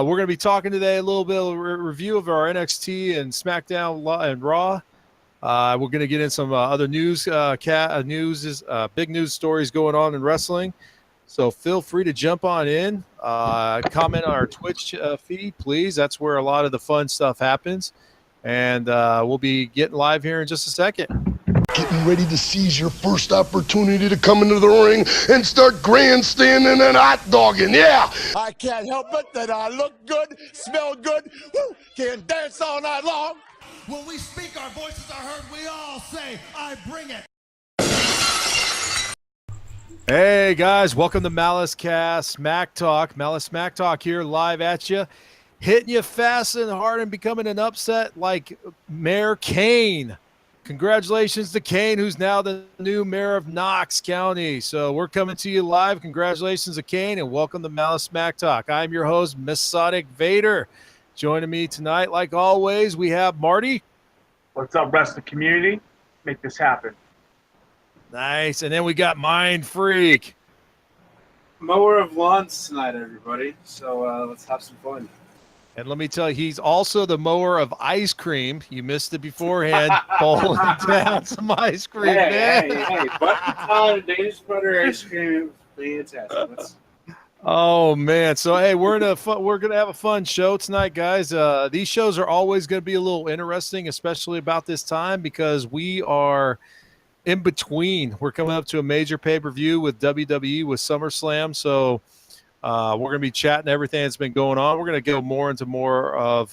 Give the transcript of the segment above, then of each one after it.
We're going to be talking today a little bit of a review of our NXT and SmackDown and Raw. We're going to get in some other news, big news stories going on in wrestling. So feel free to jump on in, comment on our Twitch feed, please. That's where a lot of the fun stuff happens. And we'll be getting live here in just a second. Getting ready to seize your first opportunity to come into the ring and start grandstanding and hot dogging, yeah! I can't help it that I look good, smell good, can dance all night long. When we speak, our voices are heard. We all say, I bring it. Hey, guys. Welcome to Malice Cast Smack Talk. Malice Smack Talk here live at you. Hitting you fast and hard and becoming an upset like Mayor Kane. Congratulations to Kane, who's now the new mayor of Knox County. So we're coming to you live. Congratulations to Kane, and welcome to Malice Smack Talk. I'm your host, Masonic Vader. Joining me tonight, like always, we have Marty. What's up, wrestling community? Make this happen. Nice. And then we got Mind Freak. Mower of lawns tonight, everybody. So let's have some fun. And let me tell you, he's also the mower of ice cream. You missed it beforehand. Bowling down some ice cream, man. Hey, button Danish butter ice cream, fantastic. Oh man! So hey, we're gonna have a fun show tonight, guys. These shows are always gonna be a little interesting, especially about this time because we are in between. We're coming up to a major pay-per-view with WWE with SummerSlam, so. We're going to be chatting everything that's been going on. We're going to go more into more of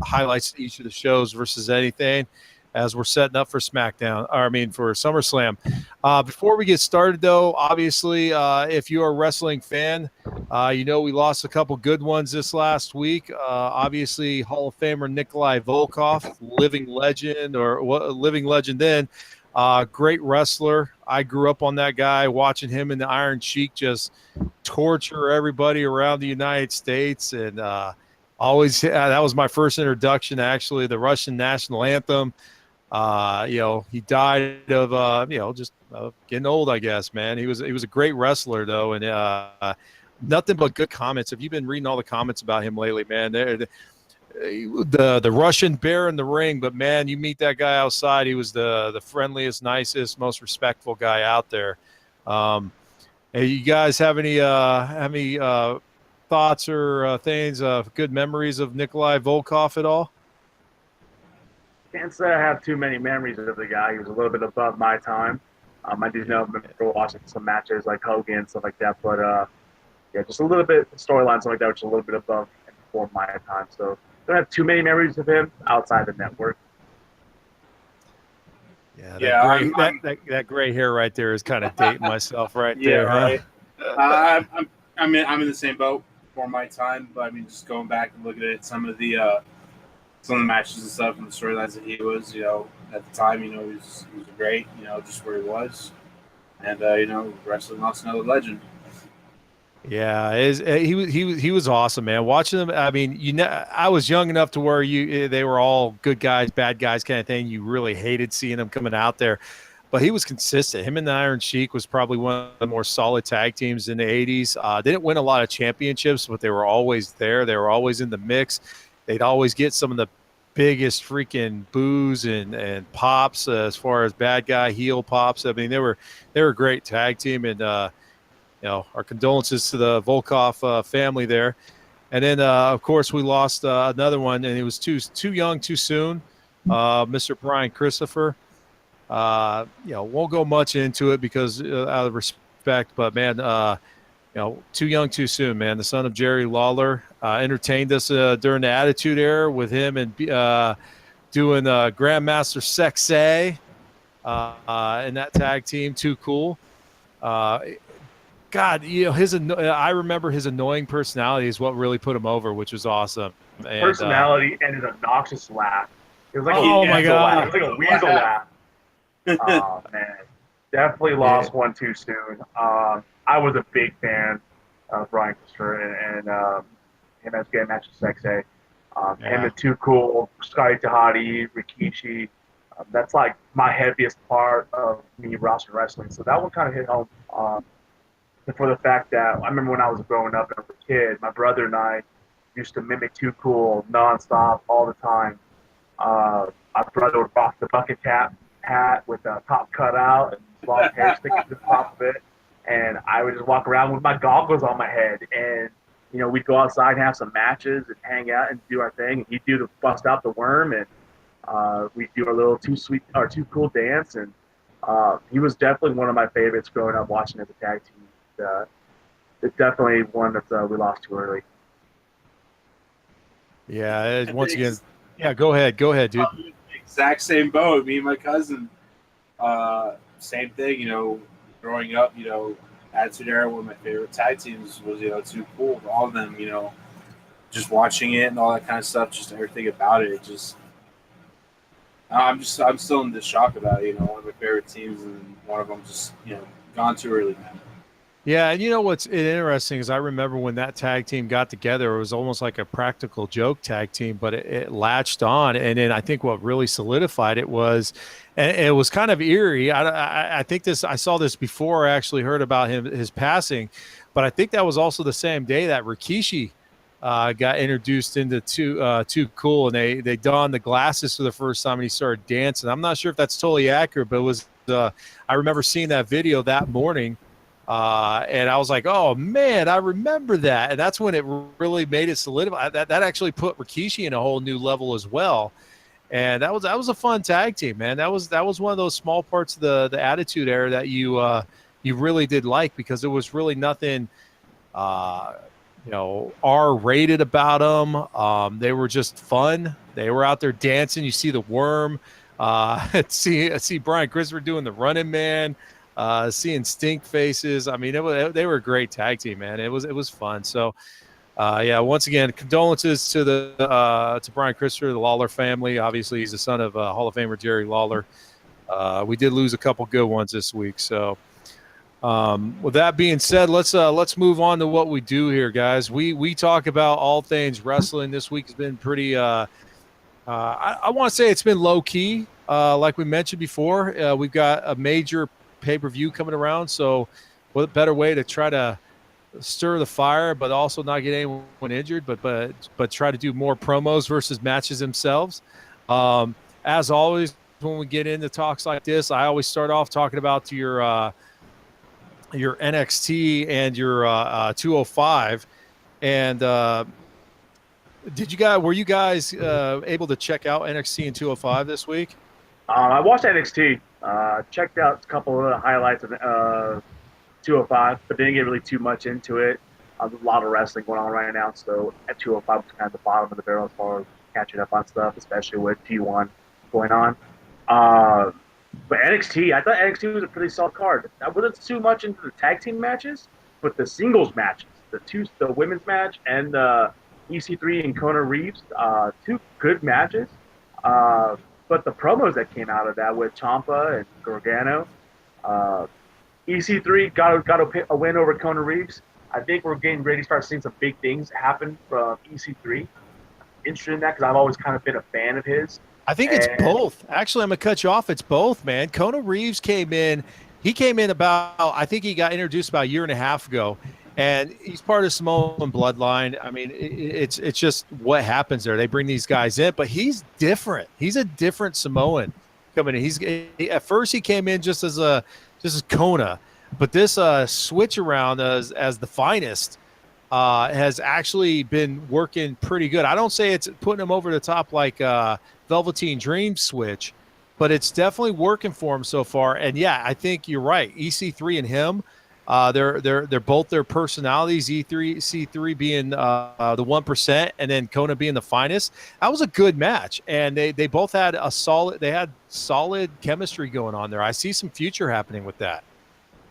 highlights to each of the shows versus anything as we're setting up for SmackDown, for SummerSlam. Before we get started, though, obviously, if you're a wrestling fan, we lost a couple good ones this last week. Obviously, Hall of Famer Nikolai Volkov, living legend then. Great wrestler. I grew up on that guy, watching him in the Iron Sheik just torture everybody around the United States. And that was my first introduction to actually the Russian national anthem. He died of, just getting old, I guess, man. He was a great wrestler, though. And nothing but good comments. Have you been reading all the comments about him lately, man? The Russian bear in the ring, but man, you meet that guy outside, he was the friendliest, nicest, most respectful guy out there. Hey, you guys have any thoughts or things, good memories of Nikolai Volkov at all? Can't say I have too many memories of the guy. He was a little bit above my time. I do know remember watching some matches like Hogan and stuff like that, but just a little bit storyline, something like that, which is a little bit above and before my time. So don't have too many memories of him outside the network. Yeah, that gray hair right there is kind of dating myself right there. Right. Huh? I'm in the same boat for my time, but I mean, just going back and looking at some of the matches and stuff and the storylines that he was, at the time, he was great, just where he was, and wrestling lost another legend. Yeah, he was awesome, man. Watching them, I mean, I was young enough to where they were all good guys, bad guys kind of thing. You really hated seeing them coming out there, but he was consistent. Him and the Iron Sheik was probably one of the more solid tag teams in the 80s. They didn't win a lot of championships, but they were always there. They were always in the mix. They'd always get some of the biggest freaking boos and pops as far as bad guy heel pops. I mean, they were a great tag team, and our condolences to the Volkov family there. And then, of course, we lost another one, and it was too young, too soon. Mr. Brian Christopher. Won't go much into it because out of respect, but man, too young, too soon, man. The son of Jerry Lawler entertained us during the Attitude Era with him and doing Grandmaster Sexay in that tag team. Too cool. God, I remember his annoying personality is what really put him over, which was awesome. And, personality and his obnoxious laugh. It was like my God. Laugh. It was like a weasel laugh. Oh man, definitely lost one too soon. I was a big fan of Brian Christopher and him as Grandmaster Sexay. And the Too Cool, Scotty Tahati, Rikishi. That's like my heaviest part of me roster wrestling. So that one kind of hit home. For the fact that I remember when I was growing up as a kid, my brother and I used to mimic Too Cool nonstop all the time. My brother would rock the bucket cap hat with the top cut out and long hair sticking to the top of it. And I would just walk around with my goggles on my head. And, we'd go outside and have some matches and hang out and do our thing. And he'd do the bust out the worm, and we'd do our little Too Cool dance. And he was definitely one of my favorites growing up watching as a tag team. It's definitely one that we lost too early. Yeah, once again. Yeah, go ahead, dude. Exact same boat. Me and my cousin, same thing. Growing up, Attitude Era, one of my favorite tag teams was Too Cool. All of them, just watching it and all that kind of stuff, just everything about it. I'm still in this shock about it. One of my favorite teams, and one of them just gone too early, man. Yeah, and what's interesting is I remember when that tag team got together, it was almost like a practical joke tag team, but it latched on. And then I think what really solidified it was, and it was kind of eerie. I think I saw this before I actually heard about his passing, but I think that was also the same day that Rikishi got introduced into Too Cool, and they donned the glasses for the first time and he started dancing. I'm not sure if that's totally accurate, but it was. I remember seeing that video that morning. And I was like, oh man, I remember that. And that's when it really made it solidify. That actually put Rikishi in a whole new level as well. And that was a fun tag team, man. That was one of those small parts of the Attitude Era that you really did like, because there was really nothing R-rated about them. They were just fun. They were out there dancing. You see the worm, see Brian Christopher doing the running man. Seeing stink faces. I mean, they were a great tag team, man. It was fun. So, once again, condolences to Brian Christopher, the Lawler family. Obviously, he's the son of Hall of Famer Jerry Lawler. We did lose a couple good ones this week. So, with that being said, let's move on to what we do here, guys. We talk about all things wrestling. This week has been pretty. I want to say it's been low key. Like we mentioned before, we've got a major pay-per-view coming around, so what better way to try to stir the fire but also not get anyone injured, but try to do more promos versus matches themselves. As always, when we get into talks like this, I always start off talking about your NXT and your 205. And were you guys able to check out NXT and 205 this week? I watched NXT. Checked out a couple of the highlights of 205, but didn't get really too much into it. There's a lot of wrestling going on right now, so at 205 was kind of the bottom of the barrel as far as catching up on stuff, especially with T1 going on. But NXT, I thought NXT was a pretty solid card. I wasn't too much into the tag team matches, but the singles matches, the women's match and the EC3 and Kona Reeves, two good matches. But the promos that came out of that with Ciampa and Gargano, EC3 got a win over Kona Reeves. I think we're getting ready to start seeing some big things happen from EC3. Interested in that because I've always kind of been a fan of his. I think it's both. Actually, I'm going to cut you off. It's both, man. Kona Reeves came in. He came in I think he got introduced about a year and a half ago. And he's part of Samoan bloodline. I mean, it's just what happens there. They bring these guys in, but he's different. He's a different Samoan coming in. At first he came in just as Kona, but this switch around as the Finest has actually been working pretty good. I don't say it's putting him over the top like Velveteen Dream switch, but it's definitely working for him so far. And yeah, I think you're right. EC3 and him. They're both their personalities. C3 being the 1%, and then Kona being the Finest. That was a good match, and they both had solid chemistry going on there. I see some future happening with that.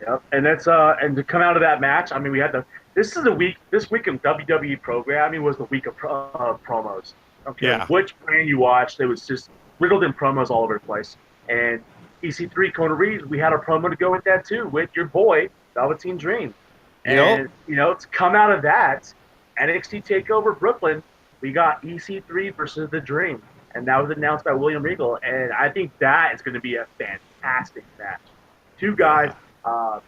Yep, and that's and to come out of that match, I mean, we had this week in WWE programming was the week of promos. Okay, which brand you watched, it was just riddled in promos all over the place. And EC3 Kona Reeves, we had a promo to go with that too, with your boy Velveteen Dream. And, to come out of that, NXT TakeOver Brooklyn, we got EC3 versus The Dream. And that was announced by William Regal. And I think that is going to be a fantastic match. Two guys. I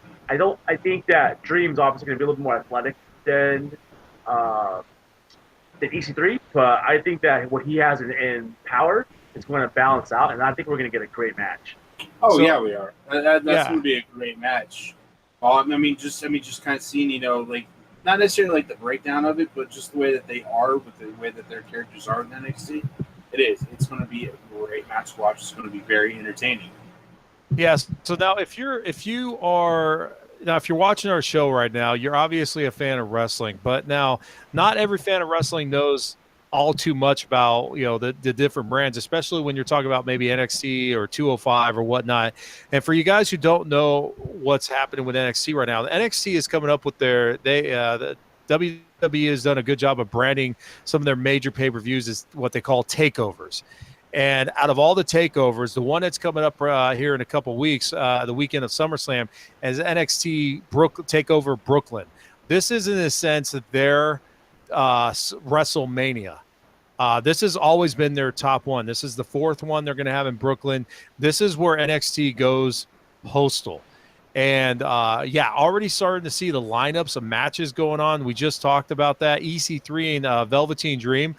think that Dream's obviously going to be a little more athletic than than EC3, but I think that what he has in power is going to balance out, and I think we're going to get a great match. Oh So- yeah, we are. That's Yeah. going to be a great match. I mean, just kind of seeing, you know, like not necessarily like the breakdown of it, but just the way that they are with the way that their characters are in NXT. It's going to be a great match to watch. It's going to be very entertaining. Yes. So now, if you're watching our show right now, you're obviously a fan of wrestling. But now, not every fan of wrestling knows all too much about the different brands, especially when you're talking about maybe NXT or 205 or whatnot. And for you guys who don't know what's happening with NXT right now, the NXT is coming up with the WWE has done a good job of branding some of their major pay-per-views as what they call takeovers. And out of all the takeovers, the one that's coming up here in a couple weeks, the weekend of SummerSlam, is NXT Takeover Brooklyn. This is in a sense that their WrestleMania. This has always been their top one. This is the fourth one they're going to have in Brooklyn. This is where NXT goes postal. And already starting to see the lineups of matches going on. We just talked about that. EC3 and Velveteen Dream.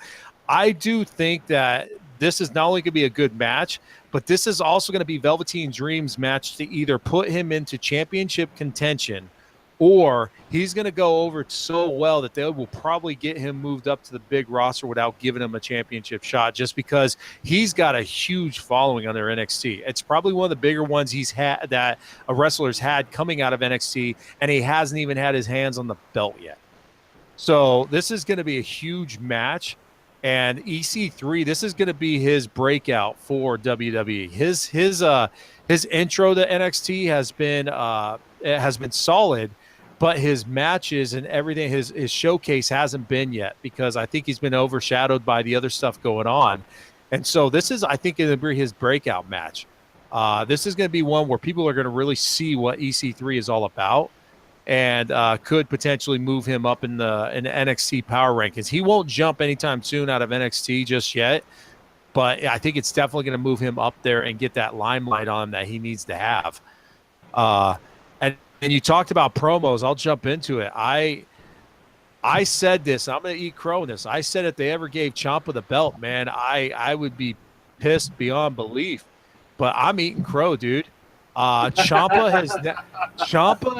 I do think that this is not only going to be a good match, but this is also going to be Velveteen Dream's match to either put him into championship contention, or he's going to go over so well that they will probably get him moved up to the big roster without giving him a championship shot, just because he's got a huge following on their NXT. It's probably one of the bigger ones he's had that a wrestler's had coming out of NXT, and he hasn't even had his hands on the belt yet. So this is going to be a huge match. And EC3, this is going to be his breakout for WWE. His intro to NXT has been solid, but his matches and everything, his showcase hasn't been yet, because I think he's been overshadowed by the other stuff going on. And so this is, I think, going to be his breakout match. This is going to be one where people are going to really see what EC3 is all about, and could potentially move him up in the NXT power rankings. He won't jump anytime soon out of NXT just yet, but I think it's definitely going to move him up there and get that limelight on him that he needs to have. And you talked about promos. I'll jump into it. I said this. I'm going to eat crow in this. I said if they ever gave Ciampa the belt, man, I would be pissed beyond belief. But I'm eating crow, dude. Ciampa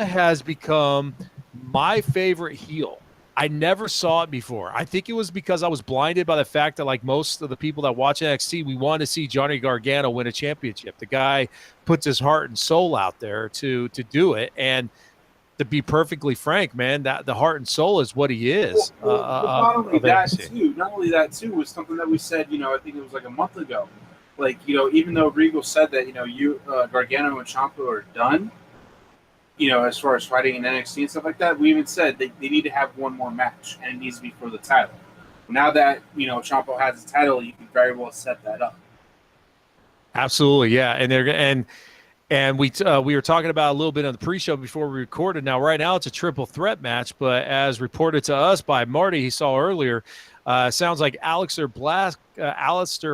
has become my favorite heel. I never saw it before. I think it was because I was blinded by the fact that, like most of the people that watch NXT, we want to see Johnny Gargano win a championship. The guy puts his heart and soul out there to do it. And to be perfectly frank, man, that the heart and soul is what he is. Not only that too was something that we said, I think it was like a month ago. Like, even though Regal said that, Gargano and Ciampa are done, as far as fighting in NXT and stuff like that, we even said they need to have one more match, and it needs to be for the title. Now that, Ciampa has the title, you can very well set that up. Absolutely, yeah. And we were talking about a little bit on the pre-show before we recorded. Now, right now, it's a triple threat match, but as reported to us by Marty, he saw earlier, sounds like Aleister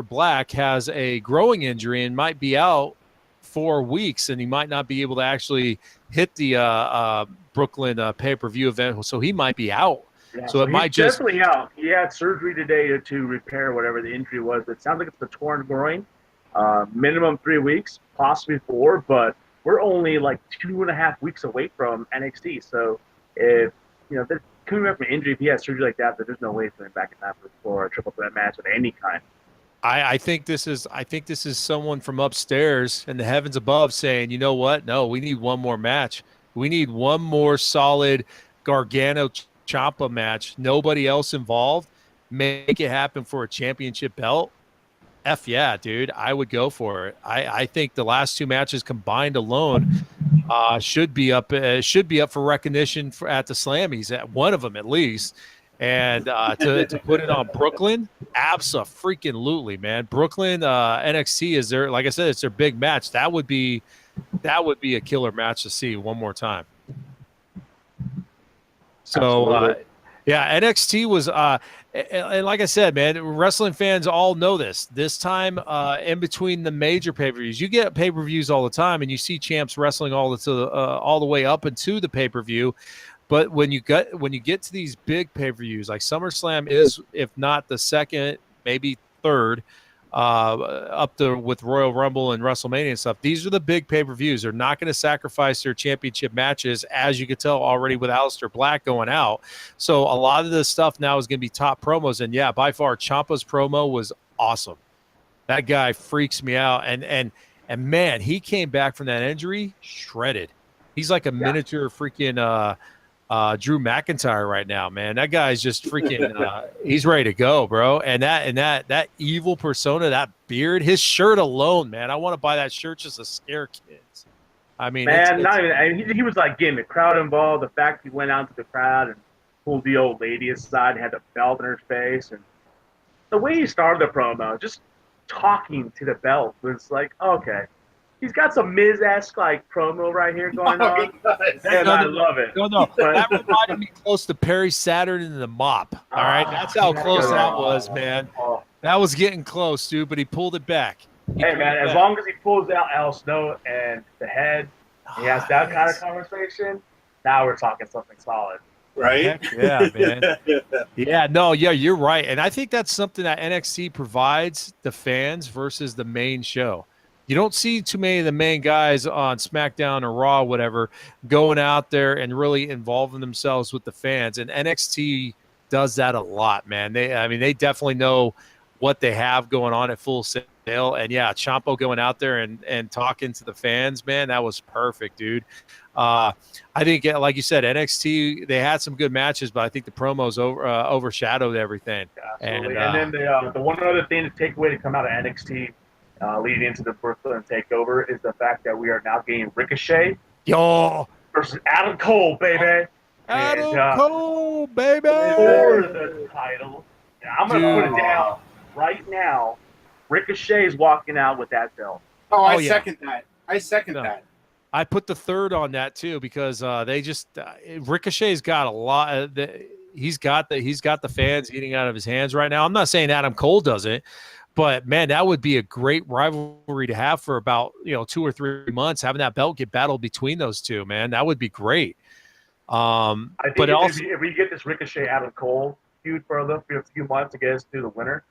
Black has a growing injury and might be out 4 weeks, and he might not be able to actually hit the Brooklyn pay-per-view event, so he might be out. Yeah, so it might just definitely out. He had surgery today to repair whatever the injury was. It sounds like it's a torn groin. Minimum 3 weeks, possibly 4, but we're only like 2.5 weeks away from NXT. So if they're coming back from injury, if he has surgery like that, there's no way for him back in time for a triple threat match of any kind. I think this is someone from upstairs in the heavens above saying, you know what? No, we need one more match. We need one more solid Gargano Ciampa match. Nobody else involved. Make it happen for a championship belt. F yeah, dude. I would go for it. I think the last 2 matches combined alone should be up for recognition at the Slammies, at one of them at least. And to put it on Brooklyn, abso-freaking-lutely, man. Brooklyn NXT is their, like I said, it's their big match. That would be a killer match to see one more time. So NXT was and like I said, man, wrestling fans all know this. This time in between the major pay-per-views, you get pay-per-views all the time, and you see champs wrestling all the way up into the pay-per-view. But when you get to these big pay-per-views, like SummerSlam is, if not the second, maybe third, up to with Royal Rumble and WrestleMania and stuff. These are the big pay-per-views. They're not going to sacrifice their championship matches, as you could tell already with Aleister Black going out. So a lot of this stuff now is going to be top promos. And yeah, by far, Ciampa's promo was awesome. That guy freaks me out. And man, he came back from that injury shredded. He's like a miniature freaking Drew McIntyre right now, man. That guy's just freaking he's ready to go, bro. And that evil persona, that beard, his shirt alone, man. I want to buy that shirt just to scare kids. I mean, he was like getting the crowd involved. The fact he went out to the crowd and pulled the old lady aside and had the belt in her face, and the way he started the promo, just talking to the belt, was like, okay, he's got some Miz-esque like promo right here going on, and I love it. No, that reminded me close to Perry Saturn and the Mop. All right, that's how close that was, man. That was getting close, dude, but he pulled it back. As long as he pulls out Al Snow and the head, he has that kind of conversation. Now we're talking something solid. Right? Heck yeah, man. You're right. And I think that's something that NXT provides the fans versus the main show. You don't see too many of the main guys on SmackDown or Raw, whatever, going out there and really involving themselves with the fans. And NXT does that a lot, man. They definitely know what they have going on at Full Sail. And yeah, Ciampa going out there and talking to the fans, man, that was perfect, dude. I think, like you said, NXT, they had some good matches, but I think the promos overshadowed everything. Absolutely. And then the one other thing to take away to come out of NXT leading into the Brooklyn Takeover is the fact that we are now getting Ricochet versus Adam Cole, baby. Cole, baby. For the title. Now, I'm going to put it down right now. Ricochet is walking out with that belt. I second that. I second that. I put the third on that too because they just Ricochet's got a lot. He's got the fans eating out of his hands right now. I'm not saying Adam Cole doesn't, but man, that would be a great rivalry to have for about 2 or 3 months. Having that belt get battled between those two, man, that would be great. I think if we get this Ricochet Adam Cole feud for a few months to get us through the winter,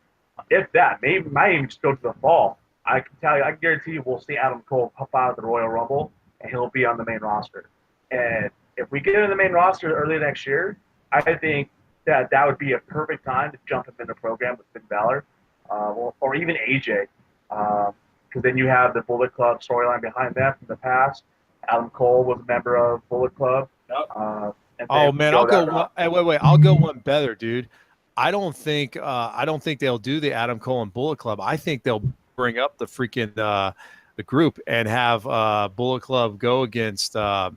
if that might even just go to the fall. I can guarantee you we'll see Adam Cole pop out of the Royal Rumble and he'll be on the main roster. And if we get in the main roster early next year, I think that would be a perfect time to jump him in the program with Finn Balor, or even AJ, because then you have the Bullet Club storyline behind that from the past. Adam Cole was a member of Bullet Club. Yep. I'll go. Wait! I'll go one better, dude. I don't think they'll do the Adam Cole and Bullet Club. I think they'll bring up the freaking the group and have Bullet Club go against man.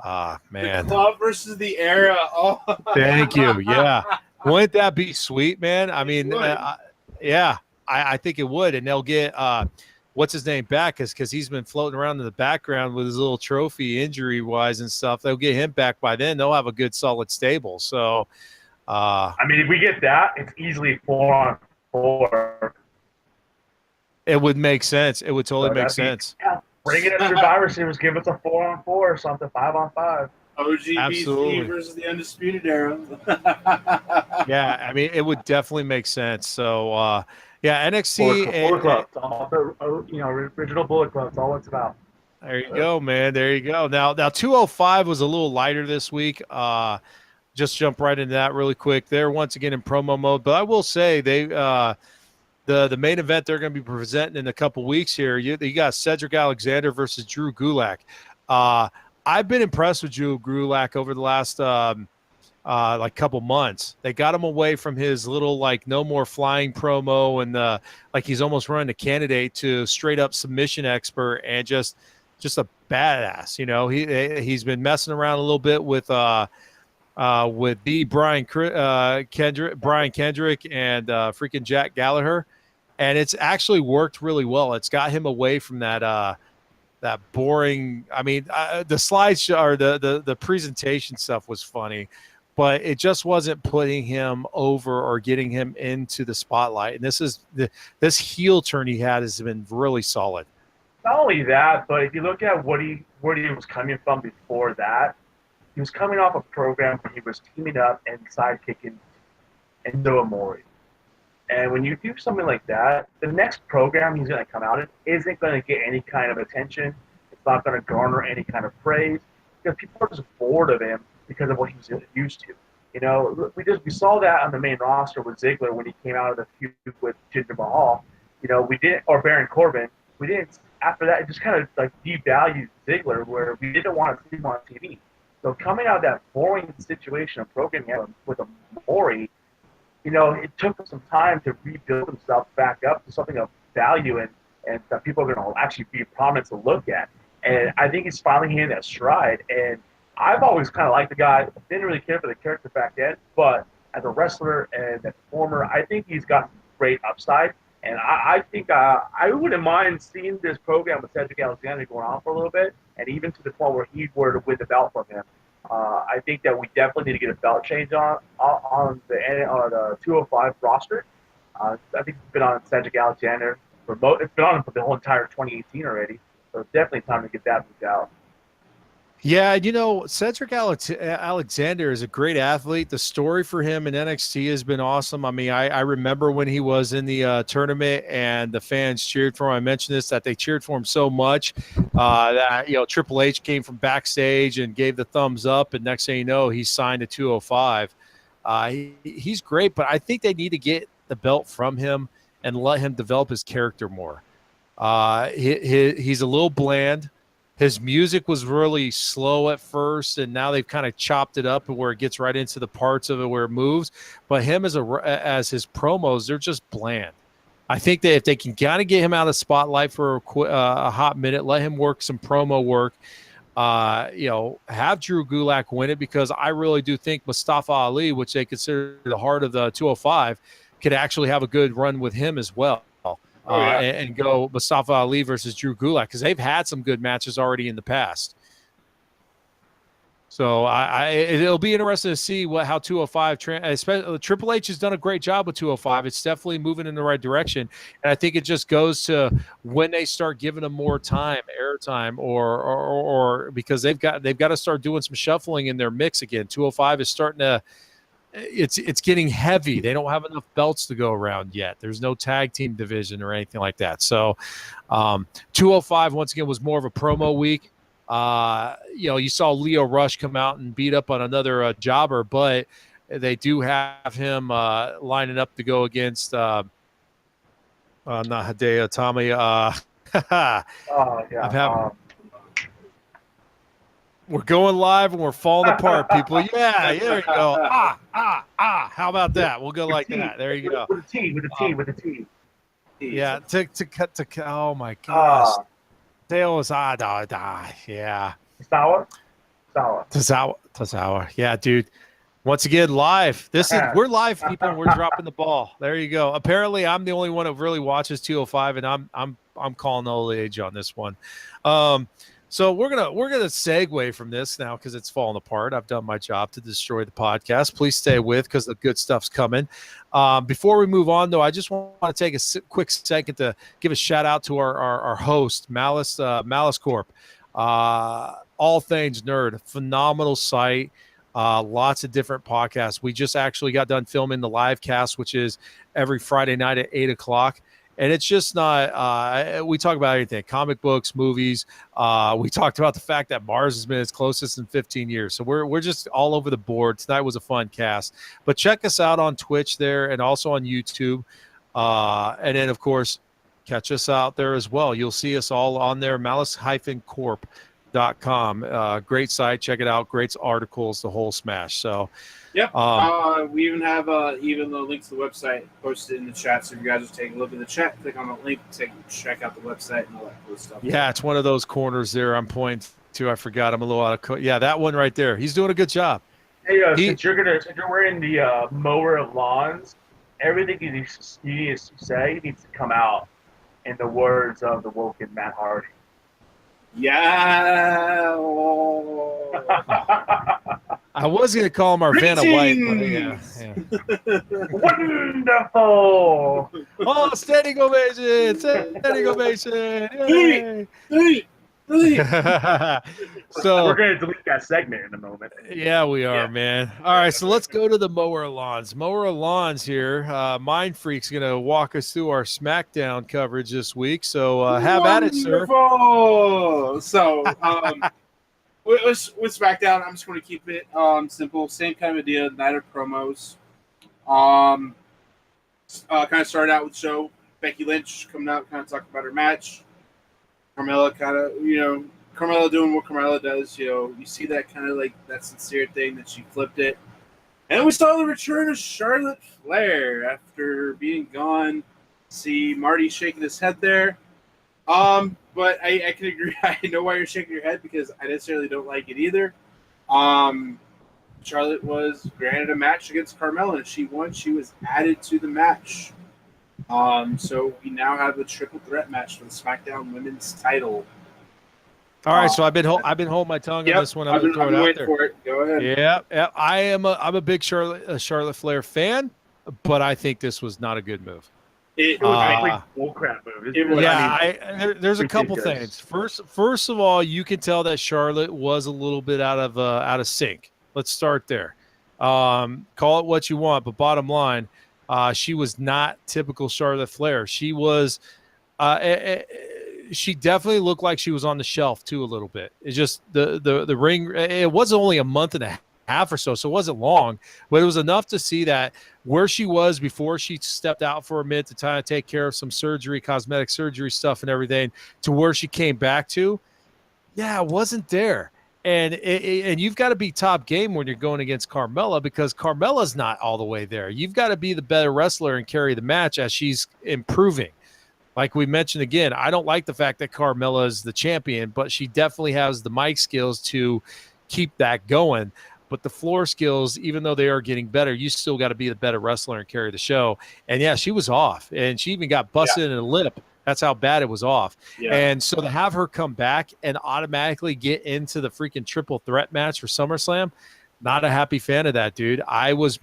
The Club versus the Era. Oh, thank you. Yeah, wouldn't that be sweet, man? I mean, I think it would, and they'll get what's his name back because he's been floating around in the background with his little trophy injury wise and stuff. They'll get him back by then. They'll have a good solid stable. So. I mean, if we get that, it's easily 4-on-4. It would make sense. It would totally make sense. Bring it up Survivor Series. Give us a 4-on-4 or something, 5-on-5. OGBC versus the Undisputed Era. Yeah, I mean, it would definitely make sense. So, NXT. Bullet Club. Original Bullet Club. That's all it's about. There you go, man. There you go. Now 205 was a little lighter this week. Just jump right into that really quick. They're once again in promo mode, but I will say they the main event they're going to be presenting in a couple weeks here. You got Cedric Alexander versus Drew Gulak. I've been impressed with Drew Gulak over the last couple months. They got him away from his little no more flying promo and he's almost running a candidate to straight up submission expert and just a badass. He's been messing around a little bit with the Brian Kendrick and freaking Jack Gallagher, and it's actually worked really well. It's got him away from that boring. I mean, the slideshow or the presentation stuff was funny, but it just wasn't putting him over or getting him into the spotlight. And this heel turn he had has been really solid. Not only that, but if you look at where he was coming from before that, he was coming off a program where he was teaming up and sidekicking Endo Amori. And when you do something like that, the next program he's going to come out in isn't going to get any kind of attention. It's not going to garner any kind of praise because people are just bored of him because of what he was used to. You know, we saw that on the main roster with Ziggler when he came out of the feud with Jinder Mahal. You know, or Baron Corbin. We didn't. After that, it just kind of like devalued Ziggler, where we didn't want to see him on TV. So coming out of that boring situation of programming with Amori, you know, it took him some time to rebuild himself back up to something of value and that people are going to actually be prominent to look at. And I think he's finally hitting that stride. And I've always kind of liked the guy. Didn't really care for the character back then, but as a wrestler and a performer, I think he's got great upside. And I think I wouldn't mind seeing this program with Cedric Alexander going on for a little bit, and even to the point where he were to win the belt from him. I think that we definitely need to get a belt change on the 205 roster. I think it's been on Cedric Alexander it's been on him for the whole entire 2018 already. So it's definitely time to get that moved out. Yeah, you know, Cedric Alexander is a great athlete. The story for him in NXT has been awesome. I mean, I remember when he was in the tournament and the fans cheered for him. I mentioned this, that they cheered for him so much that, you know, Triple H came from backstage and gave the thumbs up, and next thing you know, he signed to 205. He's great, but I think they need to get the belt from him and let him develop his character more. He's a little bland. His music was really slow at first, and now they've kind of chopped it up where it gets right into the parts of it where it moves. But him as his promos, they're just bland. I think that if they can kind of get him out of the spotlight for a hot minute, let him work some promo work, you know, have Drew Gulak win it, because I really do think Mustafa Ali, which they consider the heart of the 205, could actually have a good run with him as well. And go Mustafa Ali versus Drew Gulak, because they've had some good matches already in the past. So it'll be interesting to see how 205, especially Triple H has done a great job with 205. It's definitely moving in the right direction, and I think it just goes to when they start giving them more time, airtime, or because they've got to start doing some shuffling in their mix again. 205 is starting to. It's getting heavy. They don't have enough belts to go around yet. There's no tag team division or anything like that. So 205, once again, was more of a promo week. You know, you saw Leo Rush come out and beat up on another jobber, but they do have him lining up to go against not Hideo Itami. We're going live and we're falling apart, people. Yeah, there you go. How about that? We'll go like that. There you go. With a T. Yeah, to cut to. Oh my gosh. Tails. Yeah. Tozawa. Yeah, dude. Once again, live. We're live, people. And we're dropping the ball. There you go. Apparently, I'm the only one who really watches 205, and I'm calling the old age on this one. So we're gonna segue from this now because it's falling apart. I've done my job to destroy the podcast. Please stay with, because the good stuff's coming. Before we move on, though, I just want to take a quick second to give a shout out to our host, Malice Corp. All Things Nerd, phenomenal site. Lots of different podcasts. We just actually got done filming the live cast, which is every Friday night at 8:00. And it's just not, we talk about anything, comic books, movies. We talked about the fact that Mars has been its closest in 15 years. So we're just all over the board. Tonight was a fun cast. But check us out on Twitch there and also on YouTube. And then, of course, catch us out there as well. You'll see us all on there, malice-corp.com. Great site. Check it out. Great articles, the whole smash. So, yep. We even have even the link to the website posted in the chat. So if you guys just take a look at the chat, click on the link, check out the website and all that cool stuff. Yeah, it's one of those corners there I'm pointing to. I forgot. I'm a little out of yeah, that one right there. He's doing a good job. Hey, since you're wearing the mower of lawns, everything you need to say needs to come out in the words of the woken Matt Hardy. Yeah. I was going to call him our Vanna White, but yeah. Wonderful. Oh, standing ovation. Standing ovation. Yay. So we're going to delete that segment in a moment. yeah, we are, Yeah. man. All right, so let's go to the Mower Lawns. Mower Lawns here. Mind Freak's going to walk us through our SmackDown coverage this week. So have at it, sir. Wonderful. So with SmackDown, I'm just going to keep it simple. Same kind of idea. Night of promos. Kind of started out with the show. Becky Lynch coming out, kind of talking about her match. Carmella Carmella doing what Carmella does. You see that kind of like that sincere thing that she flipped it. And we saw the return of Charlotte Flair after being gone. See Marty shaking his head there. But I can agree. I know why you're shaking your head because I necessarily don't like it either. Charlotte was granted a match against Carmella, and she won. She was added to the match. So we now have a triple threat match for the SmackDown Women's title. All right, so I've been holding my tongue on this one. I'm going to throw it out there. For it. Go ahead. Yeah. I'm a big Charlotte Flair fan, but I think this was not a good move. It was a bullcrap move. There's a couple things. First of all, you can tell that Charlotte was a little bit out of sync. Let's start there. Call it what you want, but bottom line, she was not typical Charlotte Flair. She was, she definitely looked like she was on the shelf too a little bit. It's just the ring. It was only a month and a half or so it wasn't long, but it was enough to see that where she was before she stepped out for a minute to try to take care of some surgery, cosmetic surgery stuff and everything, to where she came back to. Yeah, it wasn't there. And you've got to be top game when you're going against Carmella because Carmella's not all the way there. You've got to be the better wrestler and carry the match as she's improving. Like we mentioned again, I don't like the fact that Carmella is the champion, but she definitely has the mic skills to keep that going. But the floor skills, even though they are getting better, you still got to be the better wrestler and carry the show. And yeah, she was off, and she even got busted in the lip. That's how bad it was off. Yeah. And so to have her come back and automatically get into the freaking triple threat match for SummerSlam, not a happy fan of that, dude. I was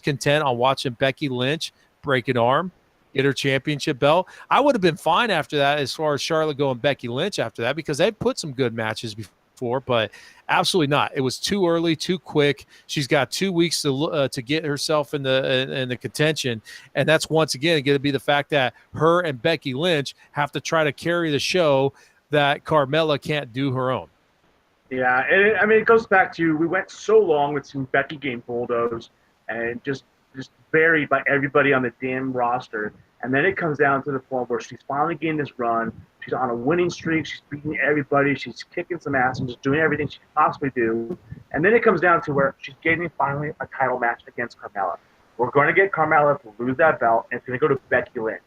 content on watching Becky Lynch break an arm, get her championship belt. I would have been fine after that as far as Charlotte going Becky Lynch after that because they've put some good matches before, but absolutely not. It was too early, too quick. She's got 2 weeks to get herself in the contention, and that's once again going to be the fact that her and Becky Lynch have to try to carry the show that Carmella can't do her own. Yeah, and it goes back to we went so long with some Becky getting bulldozed and just buried by everybody on the damn roster, and then it comes down to the point where she's finally getting this run. She's on a winning streak. She's beating everybody. She's kicking some ass and just doing everything she can possibly do. And then it comes down to where she's getting finally a title match against Carmella. We're going to get Carmella to lose that belt, and it's going to go to Becky Lynch.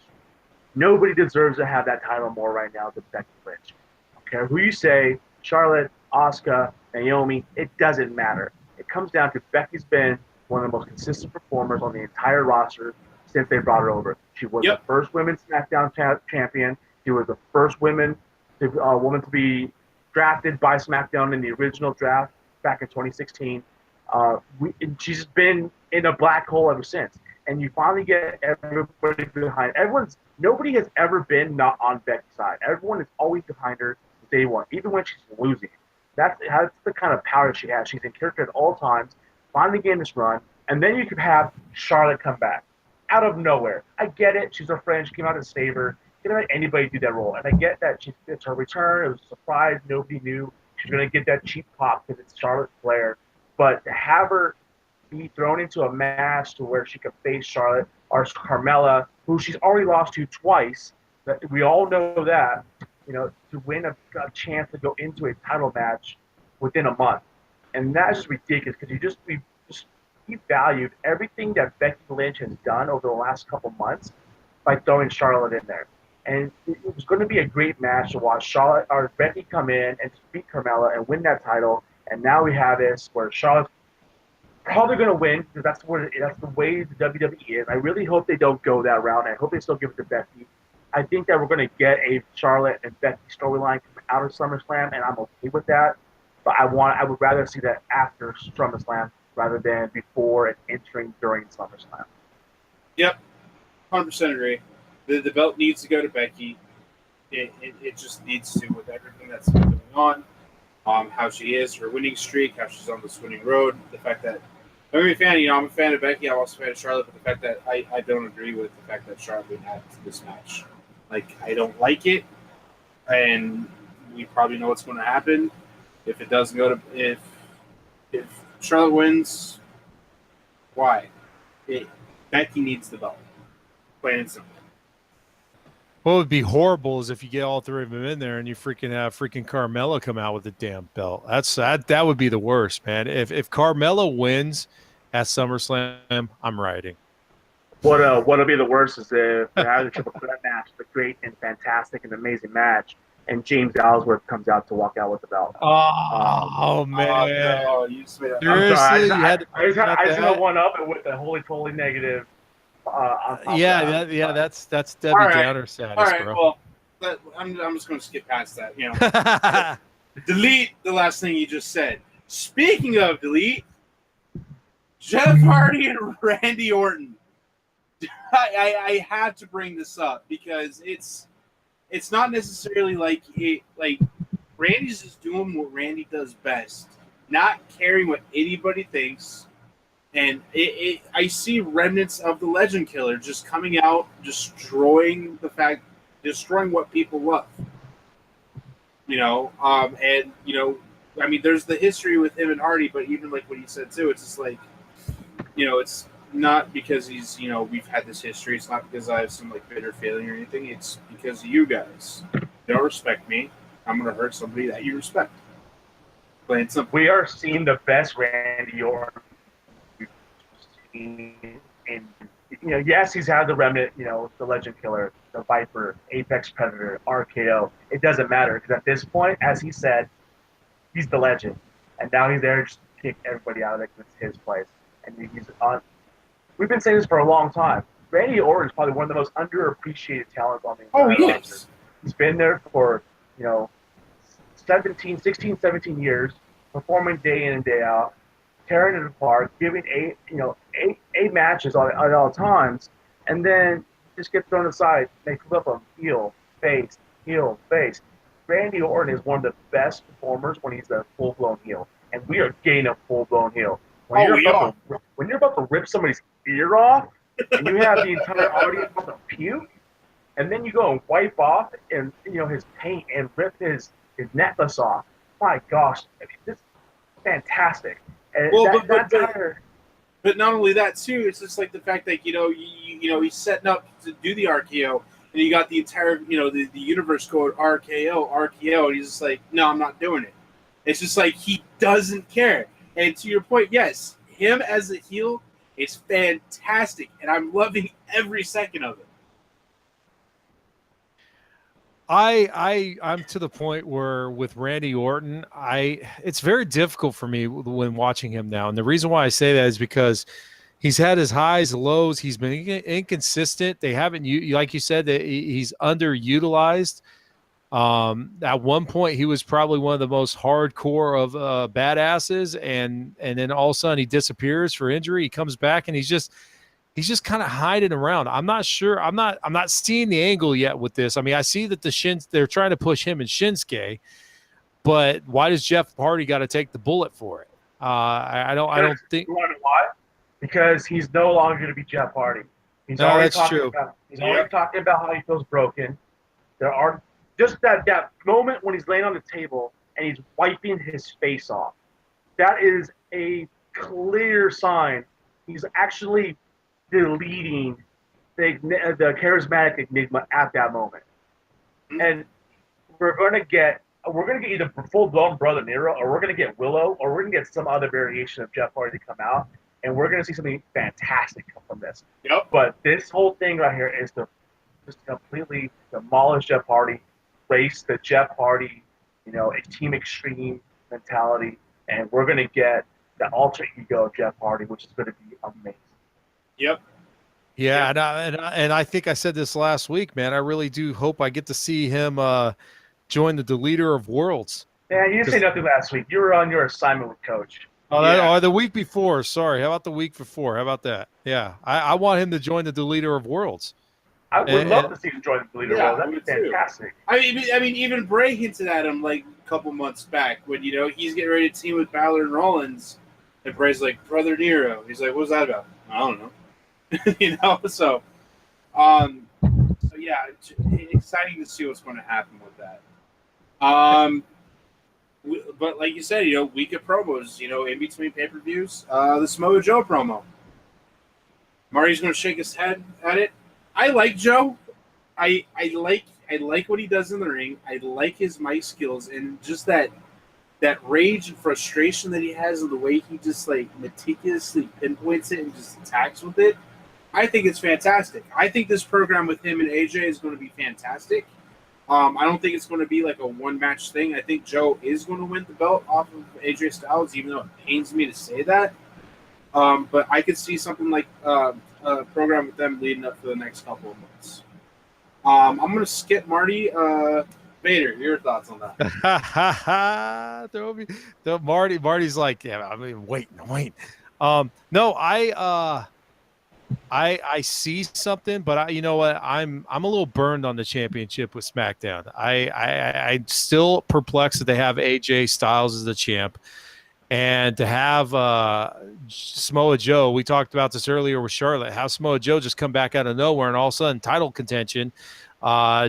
Nobody deserves to have that title more right now than Becky Lynch. I don't care who you say, Charlotte, Asuka, Naomi, it doesn't matter. It comes down to Becky's been one of the most consistent performers on the entire roster since they brought her over. She was the first women's SmackDown champion. She was the first woman to be drafted by SmackDown in the original draft back in 2016. She's been in a black hole ever since. And you finally get everybody behind. Nobody has ever been not on Becky's side. Everyone is always behind her day one, even when she's losing. That's the kind of power she has. She's in character at all times. Finally getting this run, and then you could have Charlotte come back out of nowhere. I get it. She's her friend. She came out to save her. You can let anybody do that role. And I get that it's her return. It was a surprise. Nobody knew she was going to get that cheap pop because it's Charlotte Flair. But to have her be thrown into a match to where she could face Charlotte or Carmella, who she's already lost to twice, that we all know that, to win a chance to go into a title match within a month. And that's just ridiculous because we valued everything that Becky Lynch has done over the last couple months by throwing Charlotte in there. And it was going to be a great match to watch Charlotte or Becky come in and beat Carmella and win that title. And now we have this where Charlotte's probably going to win because that's the way the WWE is. I really hope they don't go that route. I hope they still give it to Becky. I think that we're going to get a Charlotte and Becky storyline out of SummerSlam, and I'm okay with that. But I would rather see that after SummerSlam rather than before and entering during SummerSlam. Yep, 100% agree. The belt needs to go to Becky. It just needs to, with everything that's been going on, how she is, her winning streak, how she's on this winning road, the fact that I'm a fan, I'm a fan of Becky, I'm also a fan of Charlotte, but the fact that I don't agree with the fact that Charlotte would have this match. Like, I don't like it, and we probably know what's going to happen. If it doesn't go to, if Charlotte wins, why? Becky needs the belt. Plain and simple. What would be horrible is if you get all three of them in there and you freaking have freaking Carmella come out with the damn belt. That would be the worst, man. If Carmella wins at SummerSlam, I'm riding. What'll be the worst is if they have the triple threat match, the great and fantastic and amazing match, and James Ellsworth comes out to walk out with the belt. Oh man! No, you just made I'm sorry. I just gonna one up it with the totally negative. That's Debbie Downer status, all right, bro. Well, I'm just going to skip past that. Delete the last thing you just said. Speaking of delete, Jeff Hardy and Randy Orton. I have to bring this up because it's not necessarily like Randy's just doing what Randy does best, not caring what anybody thinks. And I see remnants of the Legend Killer just coming out, destroying what people love. I mean, there's the history with him and Hardy, but even like what he said too, it's just like, it's not because he's, we've had this history. It's not because I have some like bitter feeling or anything. It's because of you guys. You don't respect me. I'm going to hurt somebody that you respect. Plain simple. We are seeing the best Randy Orton. And yes, he's had the remnant, the Legend Killer, the Viper, Apex Predator, RKO. It doesn't matter because at this point, as he said, he's the legend, and now he's there to just kick everybody out of it because it's his place. And he's on. We've been saying this for a long time. Randy Orton is probably one of the most underappreciated talents on the entire roster. He's been there for 16, 17 years, performing day in and day out, tearing it apart, giving eight matches at all times, and then just get thrown aside. They flip them heel, face. Randy Orton is one of the best performers when he's a full-blown heel, and we are getting a full-blown heel. When you're about to rip somebody's ear off, and you have the entire audience about to puke, and then you go and wipe off and his paint and rip his necklace off. My gosh, this is fantastic. And but not only that too, it's just like the fact that he's setting up to do the RKO, and you got the entire the universe code RKO, and he's just like, no, I'm not doing it. It's just like he doesn't care. And to your point, yes, him as a heel is fantastic, and I'm loving every second of it. I'm to the point where with Randy Orton, it's very difficult for me when watching him now. And the reason why I say that is because he's had his highs, lows. He's been inconsistent. They haven't, like you said, that he's underutilized. At one point, he was probably one of the most hardcore of badasses, and then all of a sudden he disappears for injury. He comes back and he's just kind of hiding around. I'm not sure. I'm not seeing the angle yet with this. I mean, I see that they're trying to push him and Shinsuke, but why does Jeff Hardy got to take the bullet for it? I don't think. You want to know why? Because he's no longer going to be Jeff Hardy. He's already talking about how he feels broken. There are just that moment when he's laying on the table and he's wiping his face off. That is a clear sign he's actually deleting the charismatic Enigma at that moment. And we're going to get either full-blown Brother Nero, or we're going to get Willow, or we're going to get some other variation of Jeff Hardy come out, and we're going to see something fantastic come from this. Yep. But this whole thing right here is to just completely demolish Jeff Hardy, race the Jeff Hardy, Team Extreme mentality, and we're going to get the alter ego of Jeff Hardy, which is going to be amazing. Yep. Yeah, and I think I said this last week, man. I really do hope I get to see him join the Deleter of Worlds. Yeah, you didn't say nothing last week. You were on your assignment with Coach. The week before. Sorry. How about the week before? How about that? Yeah, I want him to join the Deleter of Worlds. I would love to see him join the leader role. That'd be fantastic. I mean, even Bray hinted at him like a couple months back when he's getting ready to team with Balor and Rollins, and Bray's like, Brother Nero. He's like, what's that about? I don't know. So, yeah, exciting to see what's going to happen with that. But like you said, week of promos, in between pay-per-views, the Samoa Joe promo. Marty's going to shake his head at it. I like Joe. I like what he does in the ring. I like his mic skills and just that rage and frustration that he has and the way he just like meticulously pinpoints it and just attacks with it. I think it's fantastic. I think this program with him and AJ is going to be fantastic. I don't think it's going to be like a one-match thing. I think Joe is going to win the belt off of AJ Styles, even though it pains me to say that. But I could see something like a program with them leading up for the next couple of months. I'm going to skip Marty. Vader, your thoughts on that? Marty's like, yeah, I mean, wait. No, I see something, but you know what? I'm a little burned on the championship with SmackDown. I'm still perplexed that they have AJ Styles as the champ, and to have Samoa Joe. We talked about this earlier with Charlotte. How Samoa Joe just come back out of nowhere and all of a sudden title contention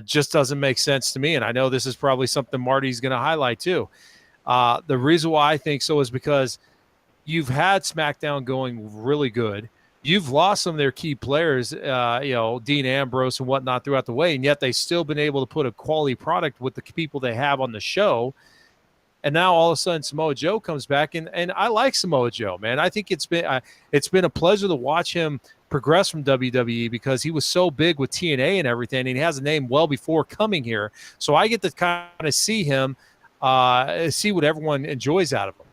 just doesn't make sense to me. And I know this is probably something Marty's going to highlight too. The reason why I think so is because you've had SmackDown going really good. You've lost some of their key players, Dean Ambrose and whatnot throughout the way, and yet they've still been able to put a quality product with the people they have on the show. And now all of a sudden Samoa Joe comes back, and I like Samoa Joe, man. I think it's been a pleasure to watch him progress from WWE because he was so big with TNA and everything, and he has a name well before coming here. So I get to kind of see him, see what everyone enjoys out of him.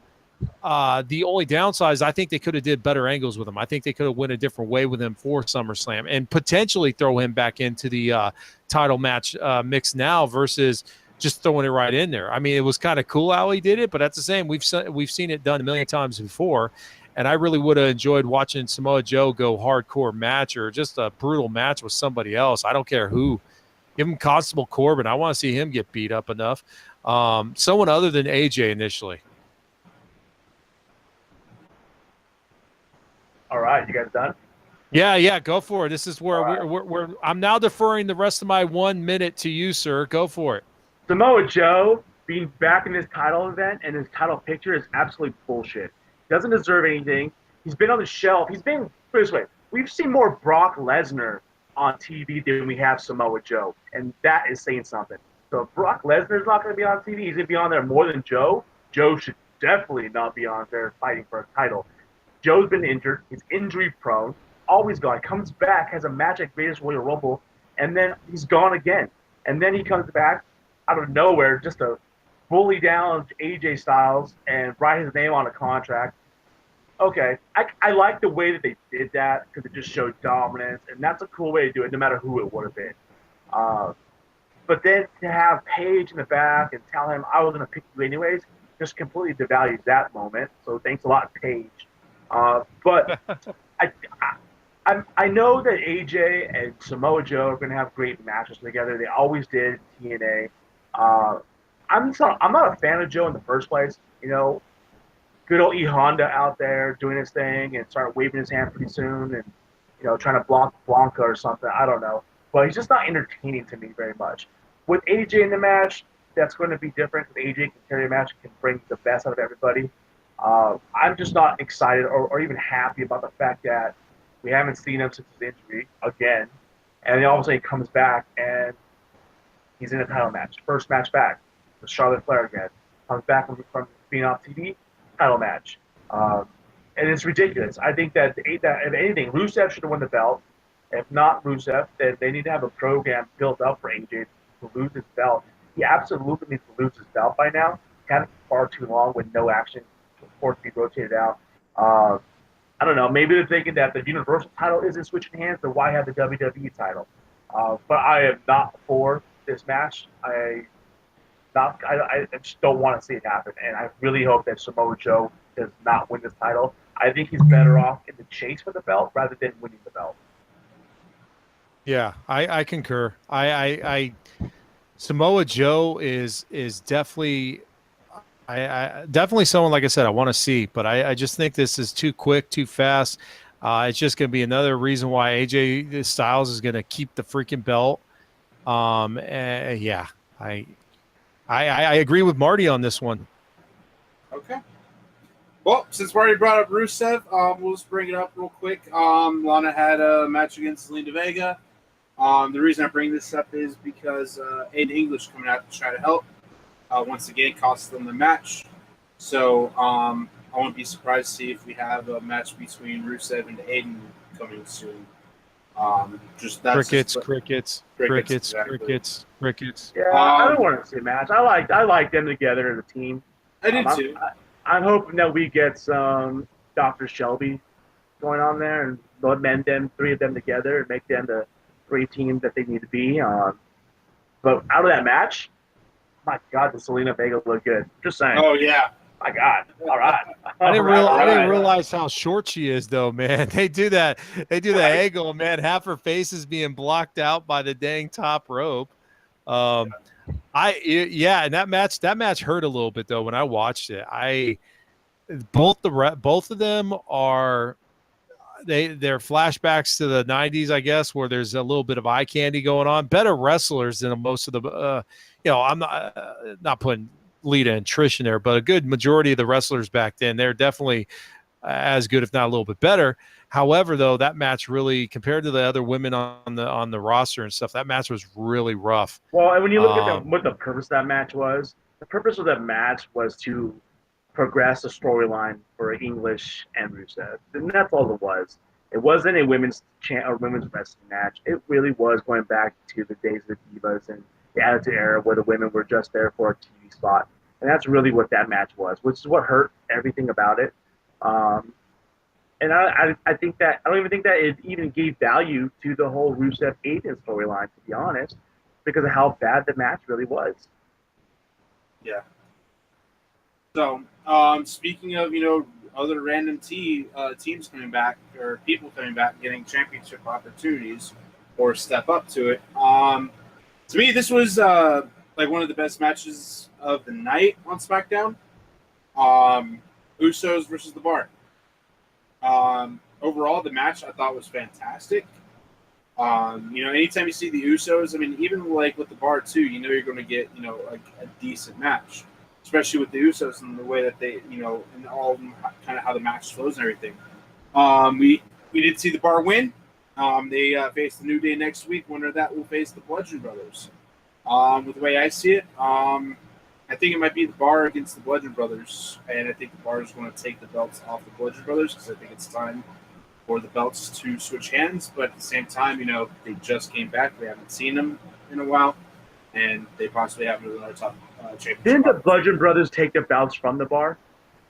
The only downside is I think they could have did better angles with him. I think they could have went a different way with him for SummerSlam and potentially throw him back into the title match mix now versus just throwing it right in there. I mean, it was kind of cool how he did it, but that's the same. We've seen it done a million times before, and I really would have enjoyed watching Samoa Joe go hardcore match or just a brutal match with somebody else. I don't care who. Give him Constable Corbin. I want to see him get beat up enough. Someone other than AJ initially. All right, you guys done? Yeah, go for it. This is where we're I'm now deferring the rest of my 1 minute to you, sir. Go for it. Samoa Joe being back in this title event and his title picture is absolute bullshit. He doesn't deserve anything. He's been on the shelf. Put it this way, we've seen more Brock Lesnar on TV than we have Samoa Joe, and that is saying something. So if Brock Lesnar's not going to be on TV, he's going to be on there more than Joe. Joe should definitely not be on there fighting for a title. Joe's been injured. He's injury prone. Always gone. Comes back, has a match at Greatest Royal Rumble, and then he's gone again. And then he comes back out of nowhere just to bully down AJ Styles and write his name on a contract. Okay, I like the way that they did that because it just showed dominance, and that's a cool way to do it, no matter who it would have been. But then to have Paige in the back and tell him I was going to pick you anyways, just completely devalues that moment. So thanks a lot, Paige. But I know that AJ and Samoa Joe are going to have great matches together. They always did in TNA. I'm not a fan of Joe in the first place. Good old E Honda out there doing his thing and start waving his hand pretty soon and trying to block Blanca or something. I don't know, but he's just not entertaining to me very much. With AJ in the match, that's going to be different. AJ can carry a match and can bring the best out of everybody. I'm just not excited or even happy about the fact that we haven't seen him since his injury again, and then all of a sudden he comes back and he's in a title match. First match back with Charlotte Flair again. Comes back from being off TV, title match. And it's ridiculous. I think that if anything, Rusev should have won the belt. If not Rusev, then they need to have a program built up for AJ to lose his belt. He absolutely needs to lose his belt by now. Had it far too long with no action for it to be rotated out. I don't know. Maybe they're thinking that the Universal title isn't switching hands, so why have the WWE title? But I am not for this match. I just don't want to see it happen, and I really hope that Samoa Joe does not win this title. I think he's better off in the chase for the belt rather than winning the belt. Yeah, I concur. I Samoa Joe is definitely I definitely someone, like I said, I want to see, but I just think this is too quick, too fast. It's just going to be another reason why AJ Styles is going to keep the freaking belt. Yeah, I, I agree with Marty on this one. Okay. Well, since we already brought up Rusev, we'll just bring it up real quick. Lana had a match against Zelina Vega. The reason I bring this up is because Aiden English coming out to try to help. Once again, cost them the match. So I won't be surprised to see if we have a match between Rusev and Aiden coming soon. Just that's Crickets. Exactly. Yeah, I don't want to see a match. I like them together as a team. I do too. I'm hoping that we get some Dr. Shelby going on there and amend them, three of them together, and make them the three teams that they need to be. But out of that match, my God, the Zelina Vega looked good. Just saying. Oh yeah. My God. All right. I didn't realize how short she is, though, man. They do that angle, man. Half her face is being blocked out by the dang top rope. And that match hurt a little bit though when I watched it. Both of them are they're flashbacks to the 90s, I guess, where there's a little bit of eye candy going on. Better wrestlers than most of the I'm not putting Lita and Trish in there, but a good majority of the wrestlers back then, they're definitely as good, if not a little bit better. However, though, that match really, compared to the other women on the roster and stuff, that match was really rough. Well, and when you look at what the purpose of that match was, the purpose of that match was to progress the storyline for English and Rusev, and that's all it was. It wasn't a women's wrestling match. It really was going back to the days of the Divas and the Attitude Era, where the women were just there for a TV spot, and that's really what that match was, which is what hurt everything about it. And I think that I don't even think that it even gave value to the whole Rusev Aiden storyline, to be honest, because of how bad the match really was. Yeah. So, speaking of other random teams coming back or people coming back getting championship opportunities or step up to it, to me this was like one of the best matches of the night on SmackDown. Usos versus the Bar. Overall, the match I thought was fantastic. Anytime you see the Usos, I mean, even like with the Bar too, you're going to get like a decent match, especially with the Usos and the way that they, and all kind of how the match flows and everything. We did see the Bar win. They face the New Day next week. Winner of that will face the Bludgeon Brothers. With the way I see it, I think it might be the Bar against the Bludgeon Brothers, and I think the Bar is going to take the belts off the Bludgeon Brothers because I think it's time for the belts to switch hands. But at the same time, they just came back. We haven't seen them in a while, and they possibly have another top championship. Didn't the Bludgeon Brothers take the belts from the Bar?